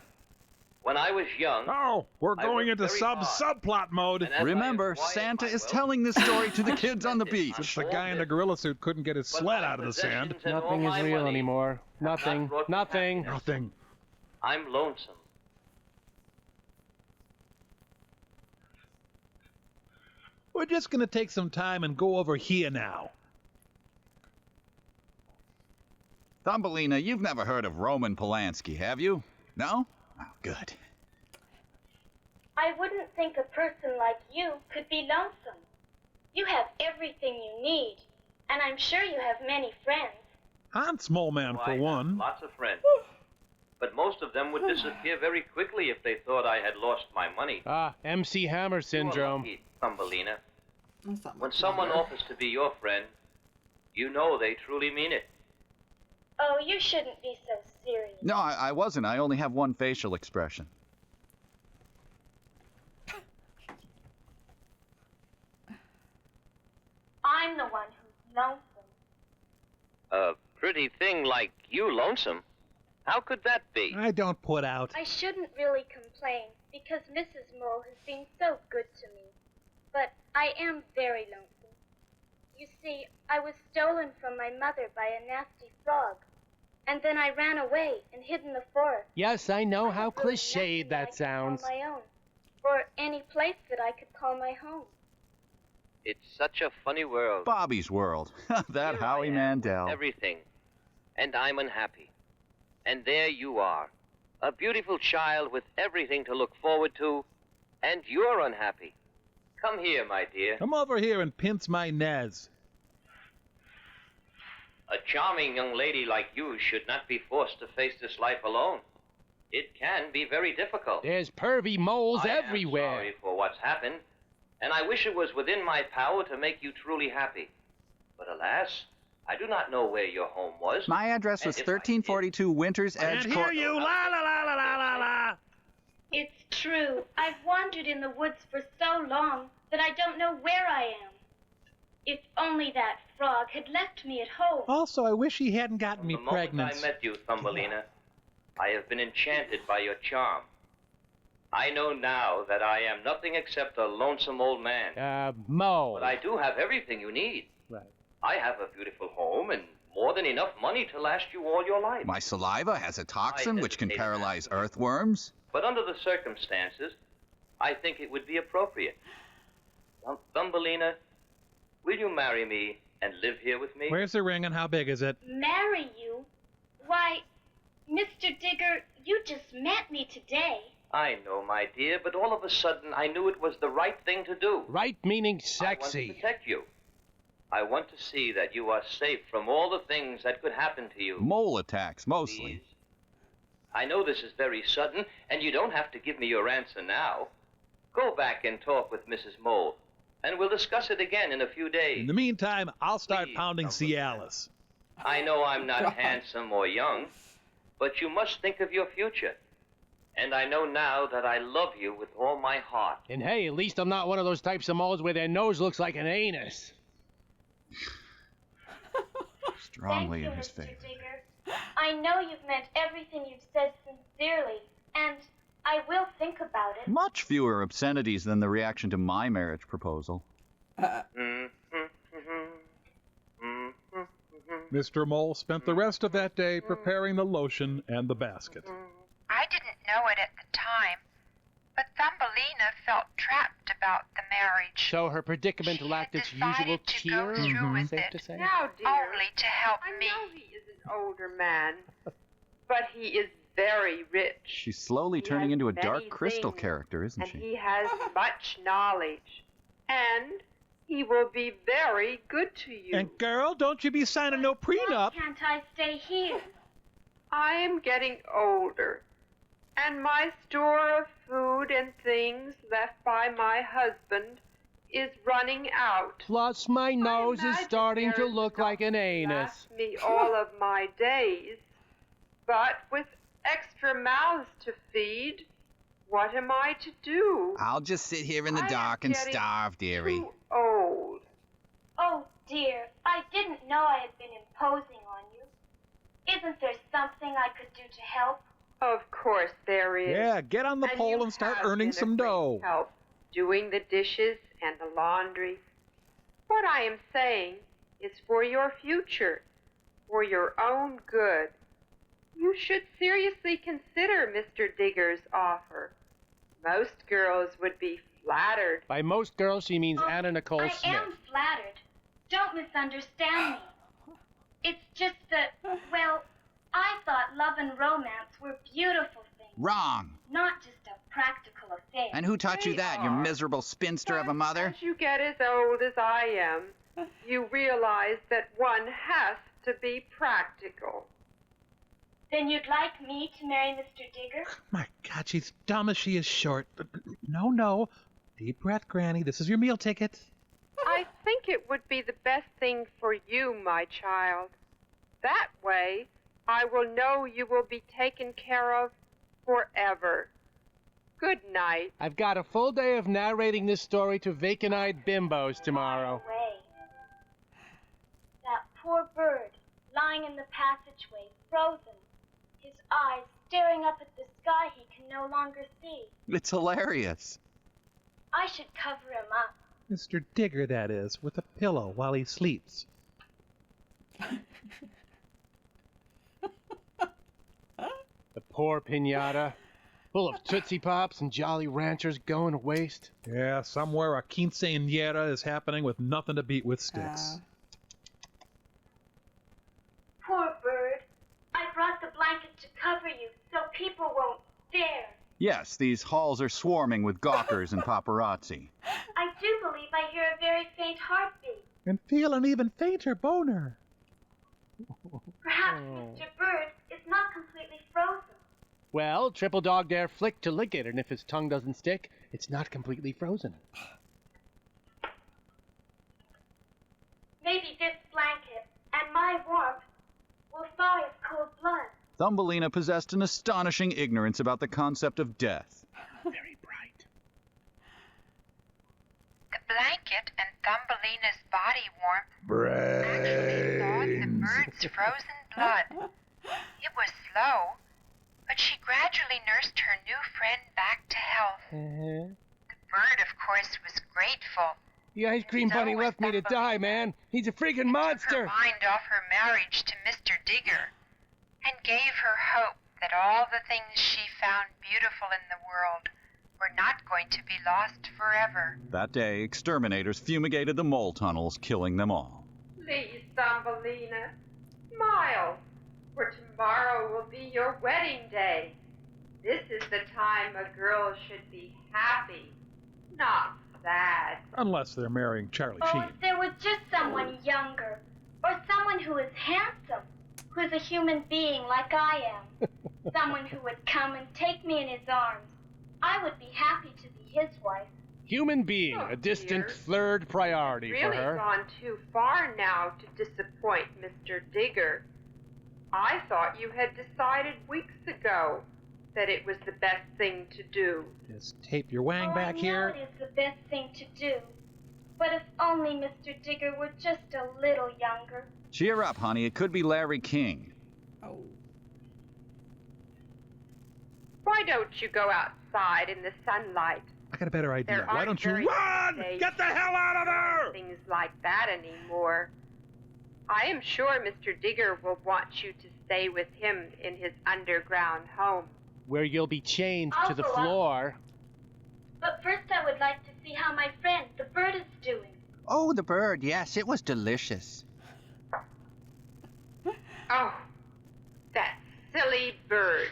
When I was young,
Oh, we're
I
going
worked
into
very hard.
subplot mode.
and as I
Remember,
acquired
Santa
my
is
wealth,
telling this story to the kids on the beach.
Since the guy in the gorilla suit couldn't get his
but
sled
my
out of the sand.
possessions and all
Nothing is
my
real
money
anymore.
have not
Nothing.
brought me
Nothing.
happiness.
Nothing.
I'm lonesome.
We're just going to take some time and go over here now.
Thumbelina, you've never heard of Roman Polanski, have you? No? Oh, good.
I wouldn't think a person like you could be lonesome. You have everything you need, and I'm sure you have many friends.
I'm Small Man
Oh, I
for
have
one.
Lots of friends. But most of them would disappear very quickly if they thought I had lost my money.
Ah, MC Hammer
You are
syndrome.
lucky, Thumbelina.
That's not
When
much
someone
longer.
offers to be your friend, you know they truly mean it.
Oh, you shouldn't be so serious.
No, I wasn't. I only have one facial expression.
I'm the one who's lonesome.
A pretty thing like you lonesome. How could that be?
I don't put out.
I shouldn't really complain because Mrs. Mole has been so good to me. But I am very lonesome. You see, I was stolen from my mother by a nasty frog. And then I ran away and hid in the forest.
Yes, I know how cliched that sounds.
My own, or any place that I could call my home.
It's such a funny world.
Bobby's World. That
Here
Howie
I am
Mandel.
with everything. And I'm unhappy. And there you are. A beautiful child with everything to look forward to. And you're unhappy. Come here, my dear.
Come over here and pinch my nez.
A charming young lady like you should not be forced to face this life alone. It can be very difficult.
There's pervy moles everywhere.
I'm sorry for what's happened, and I wish it was within my power to make you truly happy. But alas, I do not know where your home was.
My address was 1342 Winters Edge
Can't
Court.
hear you. La la la la la la la.
It's true. I've wandered in the woods for so long that I don't know where I am. If only that frog had left me at home.
Also, I wish he hadn't gotten me
From the moment
pregnant.
I met you, Thumbelina, I have been enchanted by your charm. I know now that I am nothing except a lonesome old man.
Mo.
But I do have everything you need.
Right.
I have a beautiful home and more than enough money to last you all your life.
My saliva has a toxin which can paralyze earthworms.
But under the circumstances, I think it would be appropriate. Thumbelina, will you marry me and live here with me?
Where's the ring and how big is it?
Marry you? Why, Mr. Digger, you just met me today.
I know, my dear, but all of a sudden I knew it was the right thing to do.
Right meaning
I want to
sexy.
protect you. I want to see that you are safe from all the things that could happen to you.
Mole attacks, mostly.
Please. I know this is very sudden, and you don't have to give me your answer now. Go back and talk with Mrs. Mole, and we'll discuss it again in a few days.
In the meantime, I'll start
Please,
pounding
Thumbelina.
Cialis.
I know I'm not handsome or young, but you must think of your future. And I know now that I love you with all my heart.
And hey, at least I'm not one of those types of moles where their nose looks like an anus.
Strongly
Thank
in
you,
his
Mr.
favor.
Digger. I know you've meant everything you've said sincerely, and I will think about it.
Much fewer obscenities than the reaction to my marriage proposal.
Mr. Mole spent the rest of that day preparing the lotion and the basket.
I didn't know it at the time, but Thumbelina felt trapped about the marriage.
So her predicament lacked its usual cheer, safe to say?
Now, dear,
Only to help
I
me.
know he is an older man, but he is very rich.
She's slowly
He
turning
has
into a
many
dark crystal
things,
character, isn't
and
she?
he has much knowledge, and he will be very good to you.
And girl, don't you be signing no prenup.
Why can't I stay here?
I am getting older, and my store of food and things left by my husband is running out.
Plus my nose is
imagine
starting to
there is
look like an anus.
Last me all of my days, but with extra mouths to feed, what am I to do?
I'll just sit here in the
I am
dark and
getting
starve, dearie.
Too old.
Oh, dear, I didn't know I had been imposing on you. Isn't there something I could do to help?
Of course there is.
Yeah, get on the
And
pole
you
and start
have
earning
been a
some
great
dough.
help doing the dishes and the laundry. What I am saying is for your future, for your own good. You should seriously consider Mr. Digger's offer. Most girls would be flattered.
By most girls, she means Anna Nicole
I
Smith.
am flattered. Don't misunderstand me. It's just that, well, I thought love and romance were beautiful things,
Wrong.
not just a practical affair.
And who taught you
They
that, you
are.
miserable spinster of a mother?
As you get as old as I am, you realize that one has to be practical.
Then you'd like me to marry Mr. Digger?
My God, she's dumb as she is short. No, no. Deep breath, Granny. This is your meal ticket.
I think it would be the best thing for you, my child. That way, I will know you will be taken care of forever. Good night.
I've got a full day of narrating this story to vacant-eyed bimbos tomorrow.
Way. That poor bird, lying in the passageway, frozen. His eyes staring up at the sky he can no longer see.
It's hilarious.
I should cover him up.
Mr. Digger, that is, with a pillow while he sleeps.
The poor piñata, full of Tootsie Pops and Jolly Ranchers going to waste.
Yeah, somewhere a quinceañera is happening with nothing to beat with sticks.
Poor bird. I brought the blanket to cover you so people won't stare.
Yes, these halls are swarming with gawkers and paparazzi.
I do believe I hear a very faint heartbeat.
And feel an even fainter boner.
Perhaps Mr. Bird is not completely frozen.
Well, Triple Dog dare Flick to lick it, and if his tongue doesn't stick, it's not completely frozen.
Maybe this blanket and my warmth will thaw his cold blood.
Thumbelina possessed an astonishing ignorance about the concept of death.
Very bright.
The blanket and Thumbelina's body warmth actually thawed the bird's frozen blood. It was slow, but she gradually nursed her new friend back to health. The bird, of course, was grateful.
The ice cream bunny left me to die, man. He's a freaking monster.
Took her mind off her marriage to Mr. Digger and gave her hope that all the things she found beautiful in the world were not going to be lost forever.
That day, exterminators fumigated the mole tunnels, killing them all.
Please, Thumbelina, smile, for tomorrow will be your wedding day. This is the time a girl should be happy, not sad.
Unless they're marrying Charlie
Oh,
Sheen.
if there was just someone younger, or someone who is handsome, who is a human being like I am, someone who would come and take me in his arms, I would be happy to be his wife.
Human being, a distant third priority for
Really
her.
gone too far now to disappoint Mr. Digger. I thought you had decided weeks ago that it was the best thing to do.
Just tape your wang back
I
here.
know it is the best thing to do. But if only Mr. Digger were just a little younger.
Cheer up, honey. It could be Larry King.
Oh.
Why don't you go outside in the sunlight?
I got a better idea.
There
Why
aren't
don't you
very
run?
many
Get the hell out of there!
Things like that anymore. I am sure Mr. Digger will want you to stay with him in his underground home.
Where you'll be chained to the
I'll go up.
floor.
But first I would like to see how my friend, the bird, is doing.
Oh, the bird. Yes, it was delicious.
Oh, that silly bird.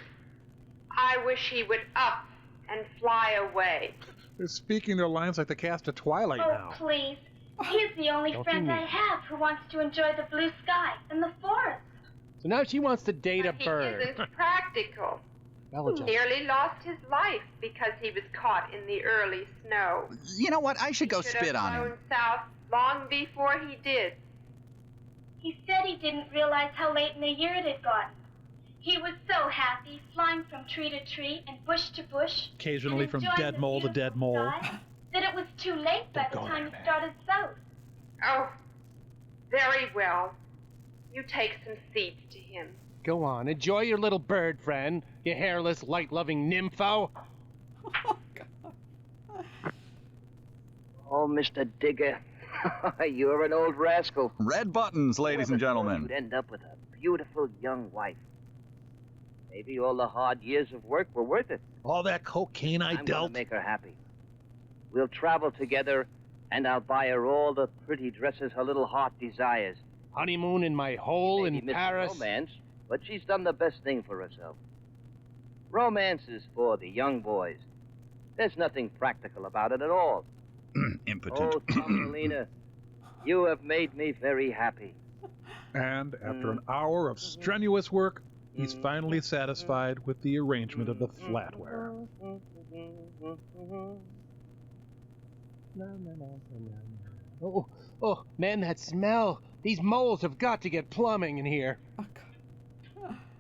I wish he would up and fly away.
They're speaking their lines like the cast of Twilight
Oh,
now.
please. He is the only
Don't
friend
you
I
mean-
have who wants to enjoy the blue sky and the forest.
So now she wants to date a
He
bird.
isn't practical.
Well,
He
adjust.
nearly lost his life because he was caught in the early snow.
You know what? I should go
Should
spit
have
on him.
flown south long before he did.
He said he didn't realize how late in the year it had gotten. He was so happy, flying from tree to tree and bush to bush,
Occasionally
and
from
enjoying
dead
the
mole to
beautiful
dead mole.
sky, that it was too late by the
Don't go
time
there,
he
man.
started south.
Oh, very well. You take some seeds to him.
Go on, enjoy your little bird friend, you hairless, light-loving nympho.
Oh, Mr. Digger, you're an old rascal.
Red buttons, ladies and gentlemen.
You'd end up with a beautiful young wife. Maybe all the hard years of work were worth it.
All that cocaine I
I'm gonna
dealt.
make her happy. We'll travel together, and I'll buy her all the pretty dresses her little heart desires.
Honeymoon in my hole
Maybe
in
miss
Paris.
romance, but she's done the best thing for herself. Romance is for the young boys. There's nothing practical about it at all.
Impotent.
Oh, Thumbelina, you have made me very happy.
And after an hour of strenuous work, he's finally satisfied with the arrangement of the flatware.
Oh, man, that smell. These moles have got to get plumbing in here.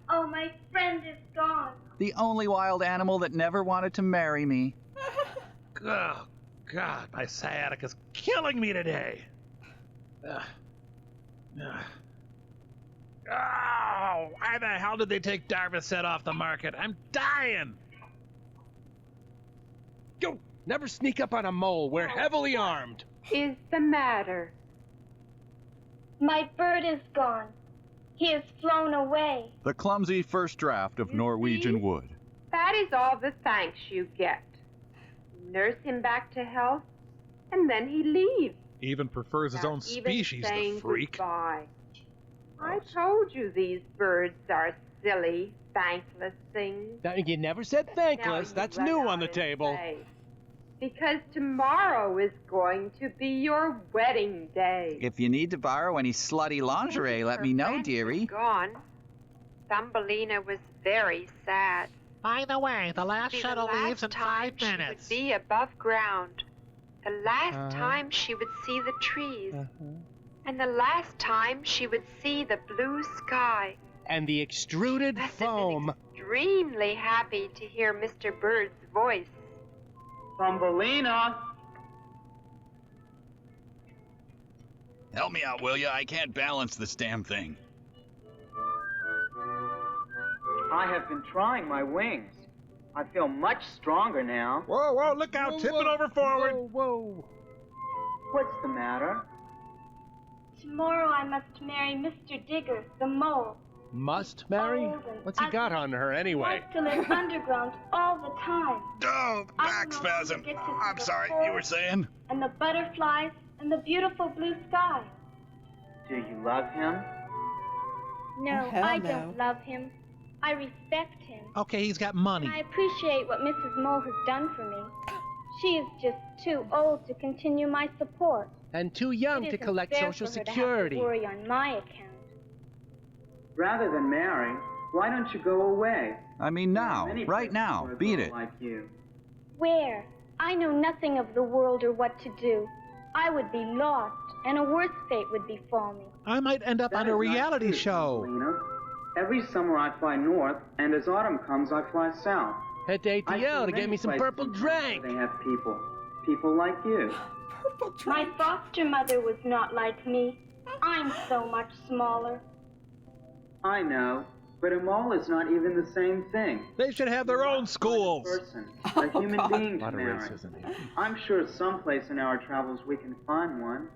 Oh, my friend is gone.
The only wild animal that never wanted to marry me.
Oh, God, my sciatica's killing me today. Oh, why the hell did they take Darvocet off the market? I'm dying.
Go! Never sneak up on a mole. We're heavily armed.
Is the matter?
My bird is gone. He has flown away.
The clumsy first draft of Norwegian wood.
That is all the thanks you get. Nurse him back to health, and then he leaves.
Even prefers his own species, the freak.
Goodbye. I told you these birds are silly, thankless things.
You never said thankless. That's new on the table.
Because tomorrow is going to be your wedding day.
If you need to borrow any slutty lingerie, let me know, dearie.
Gone. Thumbelina was very sad.
By the way, the last
Be
shuttle
the last
leaves in
time
5 minutes.
She would be above ground. The last time she would see the trees. And the last time she would see the blue sky.
And the extruded foam.
Extremely happy to hear Mr. Bird's voice.
Thumbelina!
Help me out, will ya? I can't balance this damn thing.
I have been trying my wings. I feel much stronger now.
Whoa, whoa, look out, tipping over forward.
Whoa.
What's the matter?
Tomorrow I must marry Mr. Digger, the mole.
Must marry? What's he got on her anyway?
Wants to live underground all the time.
Oh, back spasm. I'm sorry, you were saying?
And the butterflies and the beautiful blue sky.
Do you love him?
No,
hell
I
no.
don't love him. I respect him.
Okay, he's got money.
And I appreciate what Mrs. Mole has done for me. She is just too old to continue my support.
And too young
It
to
isn't
collect
fair
Social
for her
Security.
To have to worry on my account.
Rather than marry, why don't you go away?
I mean now, right now, beat it.
Like you.
Where? I know nothing of the world or what to do. I would be lost, and a worse fate would befall me.
I might end up on a reality show.
Thumbelina. Every summer I fly north, and as autumn comes, I fly south.
Head to ATL to get me some purple drink.
They have people like you.
My foster mother was not like me. I'm so much smaller.
I know, but a mole is not even the same thing.
They should have their own schools.
A human being to marry. I'm sure someplace in our travels we can find one.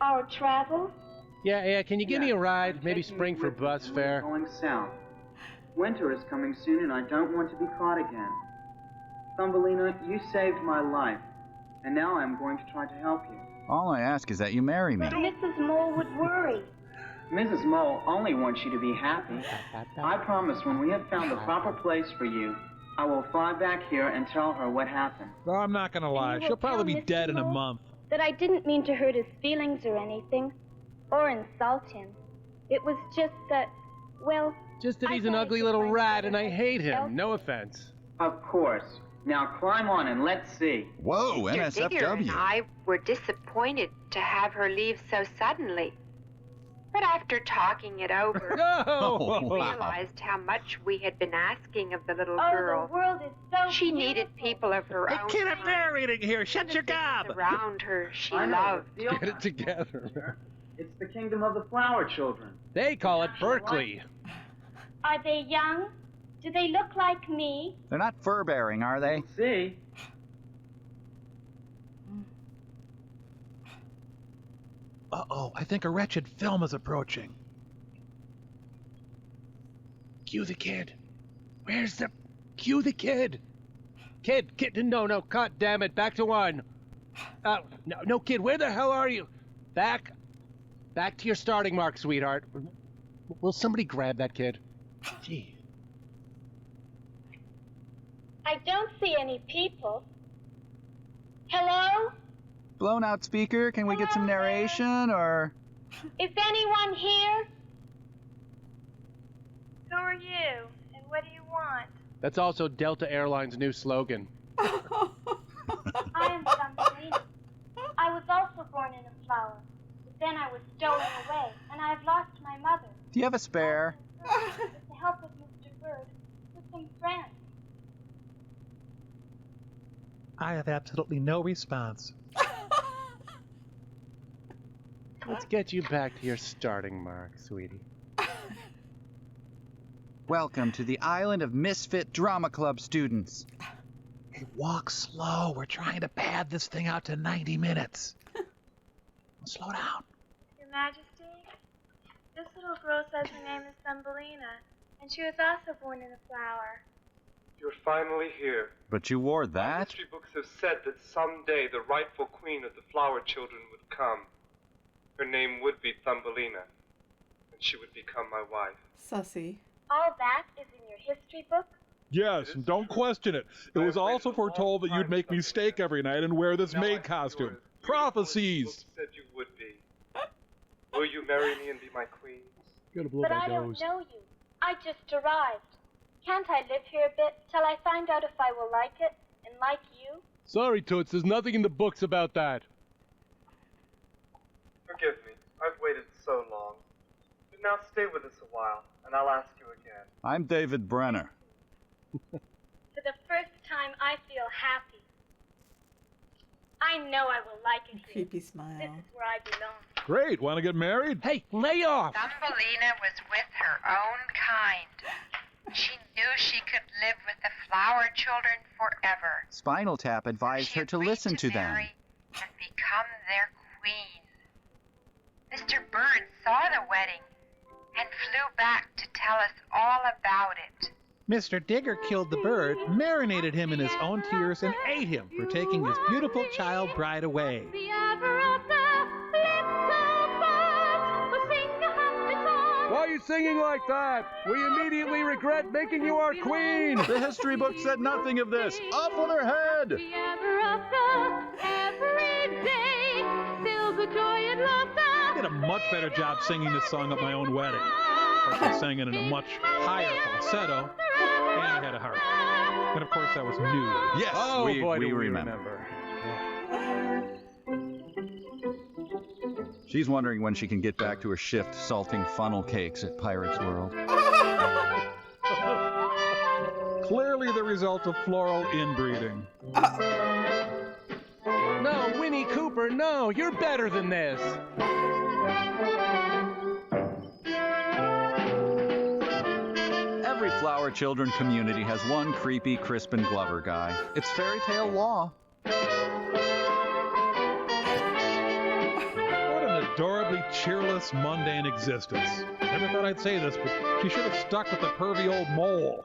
Our travels?
Yeah, can you give me a ride? Maybe spring for bus fare.
Going south. Winter is coming soon, and I don't want to be caught again. Thumbelina, you saved my life, and now I'm going to try to help you.
All I ask is that you marry me.
But Mrs. Mole would worry.
Mrs. Mole only wants you to be happy. I promise when we have found the proper place for you, I will fly back here and tell her what happened.
No, I'm not gonna lie. She'll probably be dead in a month.
That I didn't mean to hurt his feelings or anything, or insult him. It was just that, well...
Just that he's an ugly little rat and I hate him. No offense.
Of course. Now climb on and let's see.
Whoa,
Mr. Digger and I were disappointed to have her leave so suddenly. But after talking it over, we realized how much we had been asking of the little girl.
The world is so
She needed people of her
Hey,
own.
kid, I'm narrating here. Shut your gob.
Around her, she
I know
loved.
the deal.
Get it together.
It's the kingdom of the flower children.
They call it Berkeley.
Are they young? Do they look like me?
They're not fur-bearing, are they?
See?
Uh-oh, I think a wretched film is approaching.
Cue the kid. Where's the... Cue the kid. Kid, no, God damn it, back to one. No, kid, where the hell are you? Back to your starting mark, sweetheart. Will somebody grab that kid? Gee.
I don't see any people. Hello?
Blown out speaker, can we get some narration, or...
Is anyone here?
Who are you, and what do you want?
That's also Delta Airlines' new slogan.
I am Thumbelina. I was also born in a flower, but then I was stolen away, and I have lost my mother.
Do you have a spare?
With the help
I have absolutely no response.
Let's get you back to your starting mark, sweetie.
Welcome to the island of misfit drama club students.
Hey, walk slow. We're trying to pad this thing out to 90 minutes. Slow down.
Your Majesty, this little girl says her name is Thumbelina, and she was also born in a flower.
You're finally here.
But you wore
Our
that?
history books have said that someday the rightful queen of the flower children would come. Her name would be Thumbelina, and she would become my wife.
Sussy.
All that is in your history book?
Yes, and don't question it. It was also foretold that you'd make me steak every night and wear this maid costume. Prophecies!
Said you would be. Will you marry me and be my queen?
Gotta blow
But
my
I
nose.
don't know you. I just arrived. Can't I live here a bit till I find out if I will like it and like you?
Sorry, Toots, there's nothing in the books about that.
Forgive me. I've waited so long. But now stay with us a while, and I'll ask you again.
I'm David Brenner.
For the first time, I feel happy. I know I will like it here.
Creepy smile.
This is where I belong.
Great, want to get married?
Hey, lay off!
Thumbelina was with her own kind. She knew she could live with the flower children forever.
Spinal Tap advised her to listen to them.
Marry and become their queen. Mr. Bird saw the wedding and flew back to tell us all about it.
Mr. Digger killed the bird, marinated him in his own tears, and ate him for taking his beautiful child bride away.
Why are you singing like that? We immediately regret making you our queen!
The history book said nothing of this. Up with her head!
I did a much better job singing this song at my own wedding. Of course, I sang it in a much higher falsetto, and I had a harp. And of course, that was new.
Yes,
Oh,
we
boy, do we
remember. She's wondering when she can get back to her shift salting funnel cakes at Pirates World.
Clearly the result of floral inbreeding.
No, Winnie Cooper, no! You're better than this!
Every Flower Children community has one creepy Crispin Glover guy. It's fairy tale law.
What an adorably cheerless, mundane existence. Never thought I'd say this, but she should have stuck with the pervy old mole.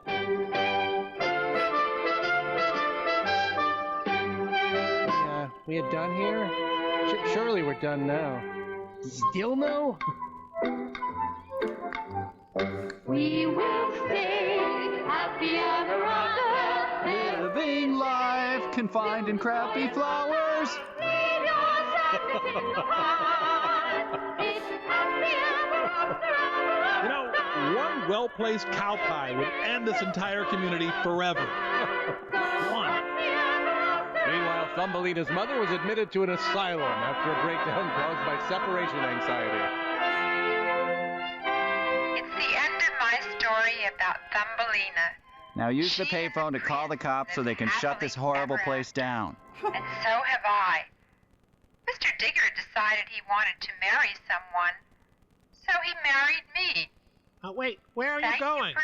We are done here? Surely we're done now. Still no?
We will stay happy ever after.
Living life confined in crappy flowers.
You know, one well-placed cow pie would end this entire community forever. One.
Meanwhile, Thumbelina's mother was admitted to an asylum after a breakdown caused by separation anxiety.
It's the end of my story about Thumbelina.
Now use the payphone to call the cops so they can shut this horrible place down.
And so have I. Mr. Digger decided he wanted to marry someone, so he married me.
Wait, where are you going?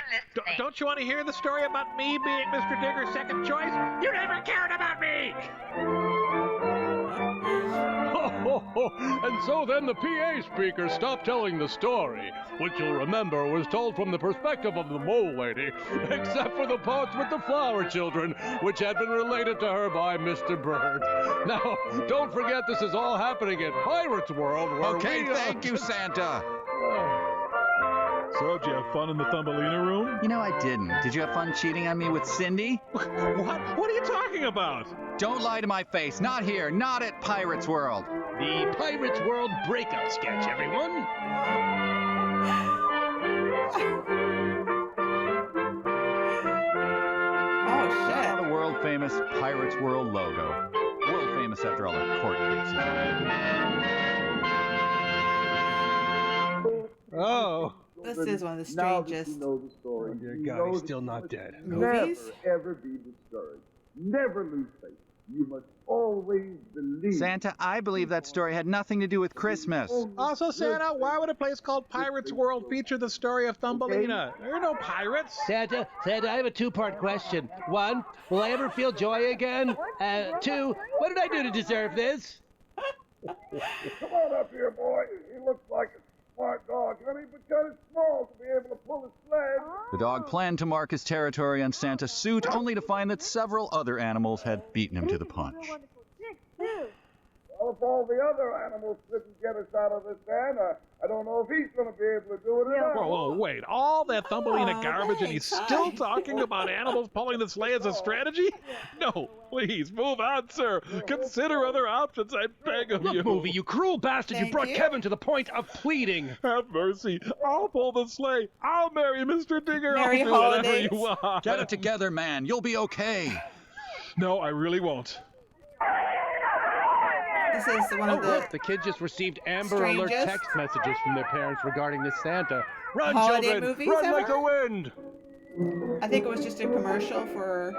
Don't you want to hear the story about me being Mr. Digger's second choice? You never cared about me!
And so then the PA speaker stopped telling the story, which you'll remember was told from the perspective of the mole lady, except for the parts with the flower children, which had been related to her by Mr. Bird. Now, don't forget this is all happening at Pirates World, where
Okay, thank you, Santa.
So, did you have fun in the Thumbelina room?
You know, I didn't. Did you have fun cheating on me with Cindy?
What? What are you talking about?
Don't lie to my face. Not here. Not at Pirates World.
The Pirates World breakup sketch, everyone.
Oh, shit.
The world-famous Pirates World logo. World famous after all the court cases.
Oh.
This is one of the
Now that
strangest.
you know the story,
Dear
you
God,
know
he's
that
still
you
not
must
dead.
Never,
Movies?
ever be discouraged. Never lose faith. You must always believe.
Santa, I believe that story had nothing to do with Christmas.
Also, Santa, why would a place called Pirates World feature the story of Thumbelina? There are no pirates.
Santa, I have a two-part question. One, will I ever feel joy again? Two, what did I do to deserve this?
Come on up here, boy. He looks like a smart dog, honey, but kind of small to be able to pull a sled.
The dog planned to mark his territory on Santa's suit, only to find that several other animals had beaten him to the punch.
Well, if all the other animals couldn't get us out of this van, I don't know if he's going to be able to do it or not.
Whoa, wait. All that Thumbelina garbage and he's still talking about animals pulling the sleigh as a strategy? No, please, move on, sir. Consider other options, I beg of you.
Look, movie, you cruel bastard, you brought Kevin to the point of pleading.
Have mercy. I'll pull the sleigh. I'll marry Mr. Digger.
Merry
I'll do whatever you want.
Get it together, man. You'll be okay.
No, I really won't.
This is one of the...
Look, the kid just received Amber Alert
strangest
text messages from their parents regarding this Santa. Run,
holiday
children!
movies
Run
ever?
like the wind!
I think it was just a commercial for...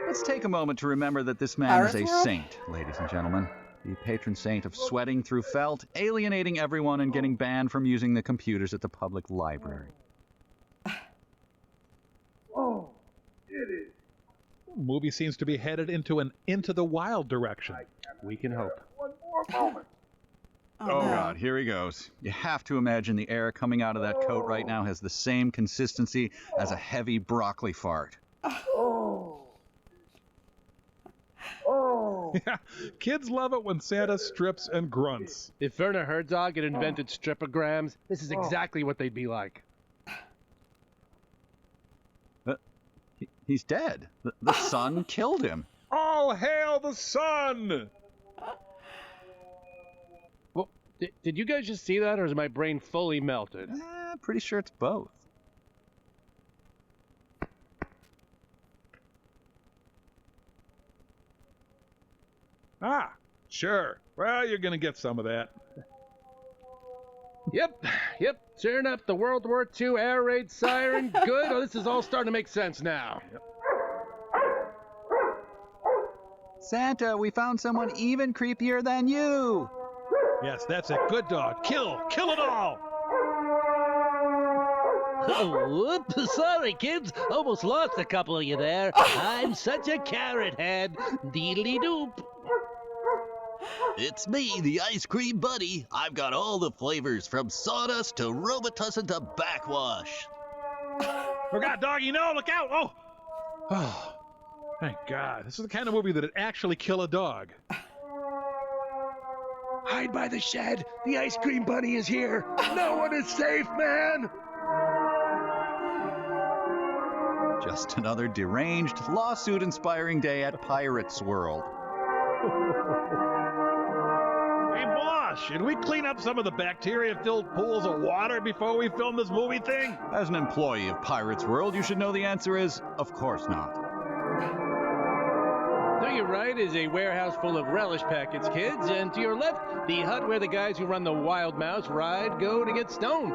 Let's take a moment to remember that this man is a
Pirates World?
saint, ladies and gentlemen. The patron saint of sweating through felt, alienating everyone, and getting banned from using the computers at the public library.
Oh, it is.
The movie seems to be headed into an Into the Wild direction.
We can hope.
One more moment.
Oh, God, here he goes. You have to imagine the air coming out of that coat right now has the same consistency as a heavy broccoli fart.
Oh. Oh.
Yeah, kids love it when Santa strips and grunts.
If Werner Herzog had invented stripograms, this is exactly what they'd be like.
He's dead. The sun killed him.
All hail the sun!
Well, did you guys just see that, or is my brain fully melted?
Pretty sure it's both.
Ah, sure. Well, you're gonna get some of that.
Yep. Sure enough, the World War II air raid siren. Good. Oh, this is all starting to make sense now.
Santa, we found someone even creepier than you.
Yes, that's it. Good dog. Kill it all!
Oh, whoops. Sorry, kids. Almost lost a couple of you there. I'm such a carrot head. Deedly doop.
It's me, the ice cream buddy. I've got all the flavors from sawdust to Robitussin to backwash.
Oh, God, doggy, no, look out! Oh, thank God. This is the kind of movie that'd actually kill a dog.
Hide by the shed. The ice cream bunny is here. No one is safe, man.
Just another deranged, lawsuit-inspiring day at Pirates World.
Hey, boss, should we clean up some of the bacteria-filled pools of water before we film this movie thing?
As an employee of Pirates World, you should know the answer is, of course not.
To your right is a warehouse full of relish packets, kids, and to your left, the hut where the guys who run the Wild Mouse ride go to get stoned.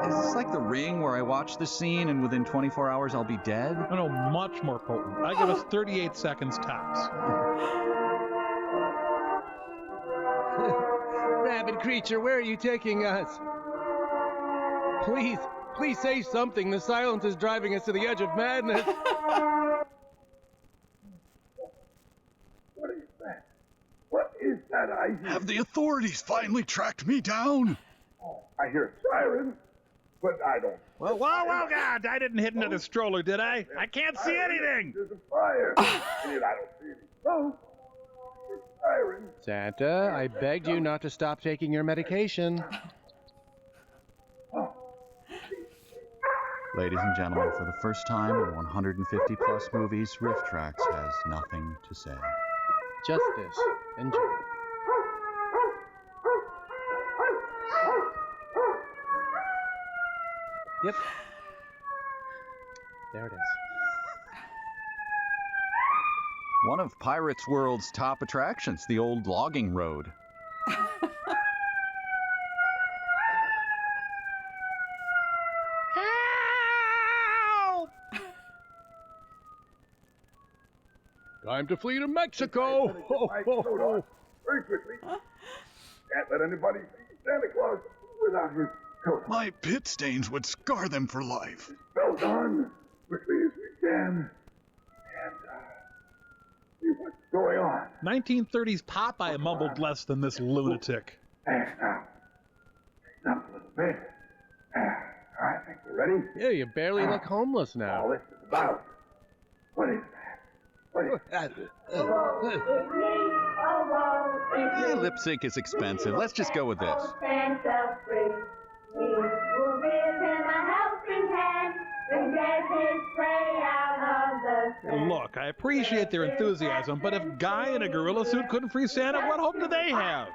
Is this like The Ring, where I watch the scene and within 24 hours I'll be dead?
Oh, no, much more potent. I give us 38 seconds tops.
Rabid creature, where are you taking us? Please say something. The silence is driving us to the edge of madness.
What is that? What is that I hear?
Have the authorities finally tracked me down?
Oh, I hear a siren, but I don't.
Well, whoa, God, I didn't hit into the stroller, did I? I can't see anything!
There's a fire. And I don't see any smoke. There's a siren.
Santa, I begged you not to stop taking your medication.
Ladies and gentlemen, for the first time in 150 plus movies, Riff Tracks has nothing to say.
Justice and joy. Yep. There it is.
One of Pirates World's top attractions, the old logging road.
Time to flee to Mexico. Ho, ho, ho.
Very quickly. Can't let anybody see Santa Claus without his coat.
My pit stains would scar them for life.
Belt on, quickly as we can, and see what's going on.
1930s Popeye mumbled less than this lunatic.
Now, up a little bit. I think we're ready.
Yeah, you barely look homeless now.
All this is about. What is that? What is that?
Lip sync is expensive. Let's just go with this.
Look, I appreciate their enthusiasm, but if Guy in a gorilla suit couldn't free Santa, what hope do they have?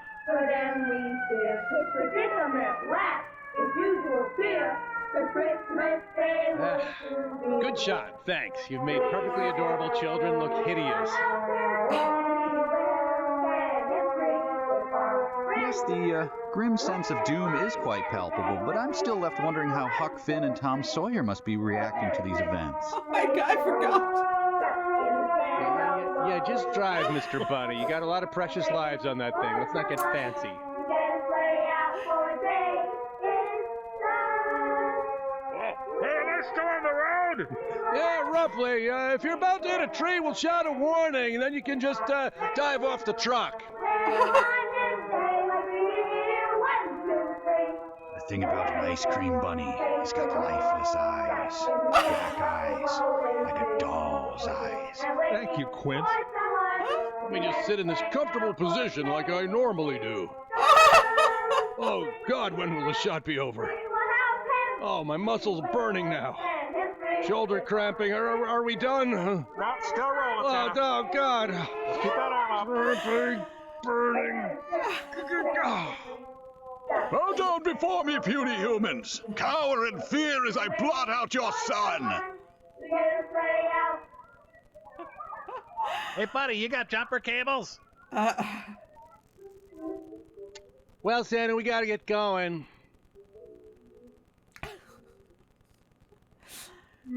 Good shot, thanks. You've made perfectly adorable children look hideous.
Yes, the grim sense of doom is quite palpable, but I'm still left wondering how Huck Finn and Tom Sawyer must be reacting to these events.
Oh my God, I forgot.
Yeah, just drive, Mr. Bunny. You got a lot of precious lives on that thing. Let's not get fancy.
Still on the road?
Yeah, roughly. If you're about to hit a tree, we'll shout a warning, and then you can just dive off the truck.
The thing about an ice cream bunny, he's got lifeless eyes, black eyes, like a doll's eyes.
Thank you, Quint.
Let me just sit in this comfortable position like I normally do. Oh, God, when will the shot be over? Oh, my muscles are burning now. Shoulder cramping. Are we done?
No, still rolling, Santa.
Oh, God.
Just keep that arm up.
Cramping, burning.
Bow down before me, puny humans. Cower in fear as I blot out your sun.
Hey, buddy, you got jumper cables?
Well, Santa, we gotta get going.
I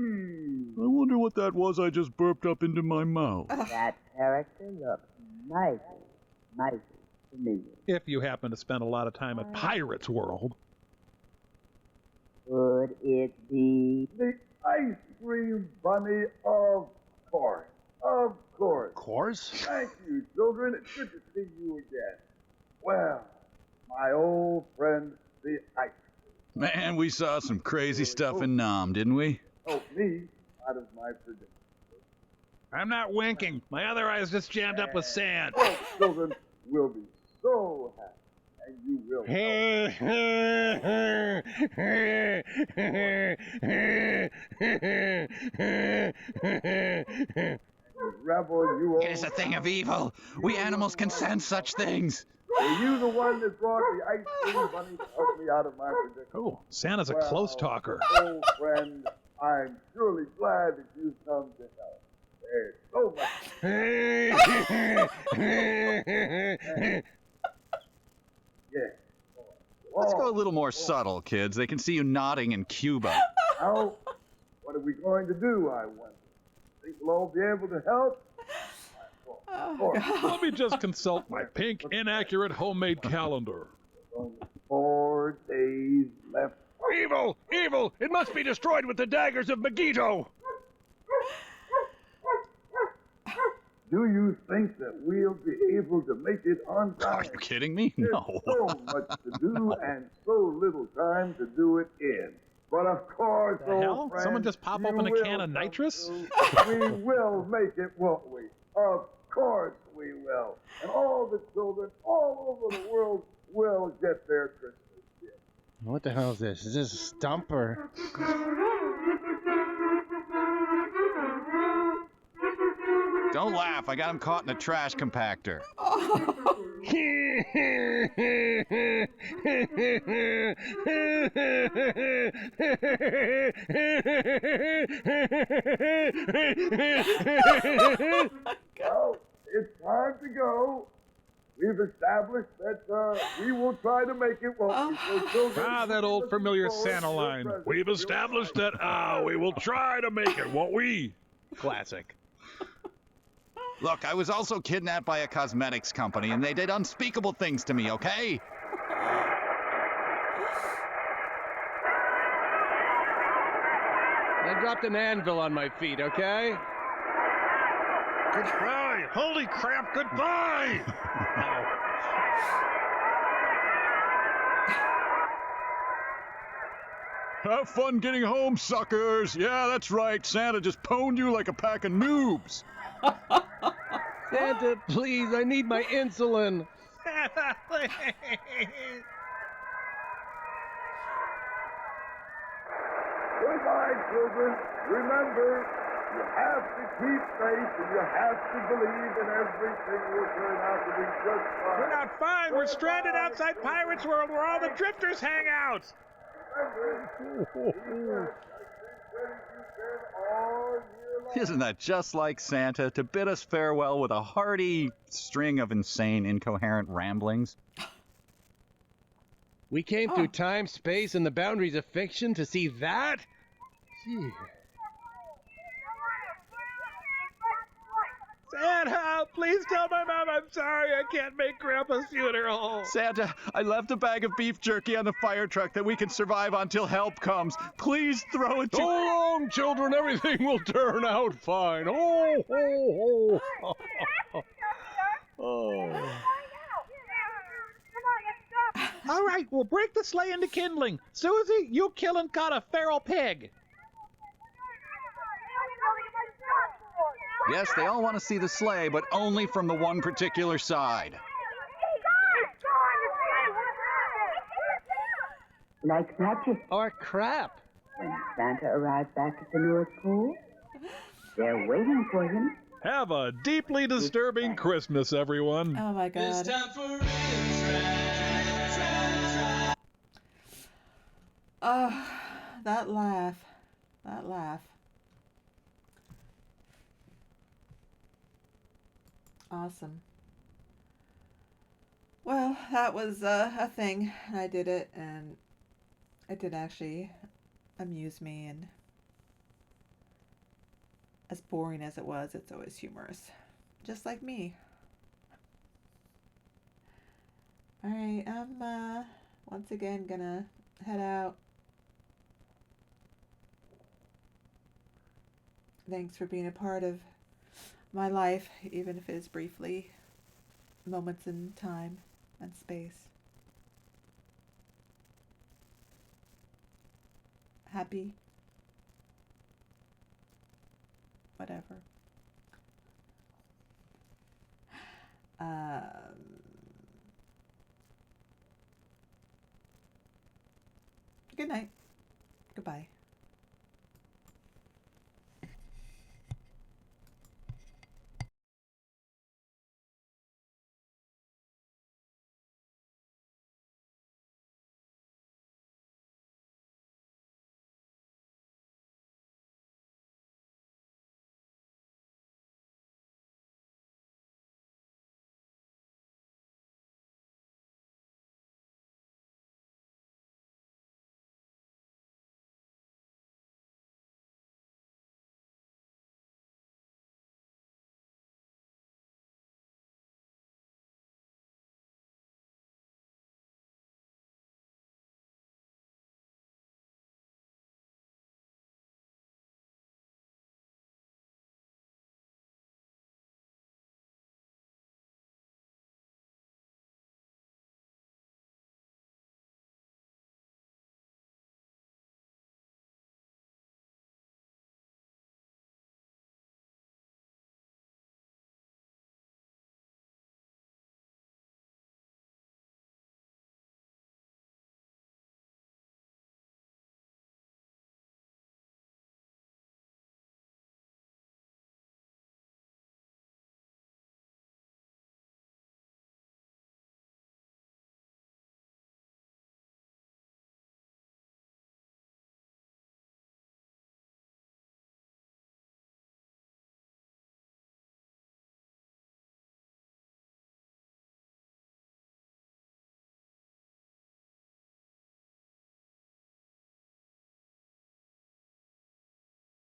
wonder what that was I just burped up into my mouth.
That character looks mighty to me.
If you happen to spend a lot of time at Pirates World.
Could it be
The ice cream bunny, of course. Of course.
Course?
Thank you, children. It's good to see you again. Well, my old friend, the ice
Man, we saw some crazy stuff in Nam, didn't we?
helped me out of my predicament.
I'm not winking. My other eye's just jammed up with sand.
All children will be so happy, and you will. Rebel, you
It is a thing of evil. We animals can sense such things.
Were you the one that brought the ice cream bunny to help me out of my predicament?
Oh, Santa's a close talker.
Old friend, I'm surely glad that you've come to help. There's so much. Yes.
Let's go a little more subtle, kids. They can see you nodding in Cuba.
Now, what are we going to do, I wonder? Think we'll all be able to help?
Let me just consult my pink, inaccurate homemade calendar.
Only 4 days left.
Evil! Evil! It must be destroyed with the daggers of Megiddo!
Do you think that we'll be able to make it on time?
Are you kidding me? No.
There's so much to do and so little time to do it in. But of course,
The
old
hell?
friend,
Someone just pop
you
open a
will
can of
come
nitrous?
through. We will make it, won't we? Of course we will. And all the children all over the world will get their Christmas gift.
What the hell is this? Is this a stumper?
Don't laugh. I got him caught in a trash compactor.
Well, it's time to go. We've established that we will try to make it, won't we? So children,
That old familiar Santa line.
We've established that we will try to make it, won't we?
Classic.
Look, I was also kidnapped by a cosmetics company, and they did unspeakable things to me, okay?
I dropped an anvil on my feet, okay?
Goodbye! Holy crap, goodbye! Have fun getting home, suckers! Yeah, that's right. Santa just pwned you like a pack of noobs.
Santa, please, I need my insulin.
Goodbye, children. Remember, you have to keep faith and you have to believe that everything will turn out to be just fine.
We're not fine. We're stranded outside Pirates World where all the drifters hang out.
Isn't that just like Santa to bid us farewell with a hearty string of insane, incoherent ramblings?
We came through time, space, and the boundaries of fiction to see that? Gee.
Santa, please tell my mom I'm sorry I can't make Grandpa's funeral.
Santa, I left a bag of beef jerky on the fire truck that we can survive until help comes. Please throw it to...
So long, children. Everything will turn out fine. Oh, ho, ho. Oh.
All right, we'll break the sleigh into kindling. Susie, you kill and cut a feral pig.
Yes, they all want to see the sleigh, but only from the one particular side.
Like magic.
Or crap.
When Santa arrived back at the North Pole, they're waiting for him.
Have a deeply disturbing Christmas, everyone.
Oh my God.
It's time for
Oh, that laugh. That laugh. Awesome. Well, that was a thing. I did it, and it did actually amuse me, and as boring as it was, it's always humorous. Just like me. Alright, I'm once again gonna head out. Thanks for being a part of my life, even if it is briefly, moments in time and space. Happy. Whatever. Good night.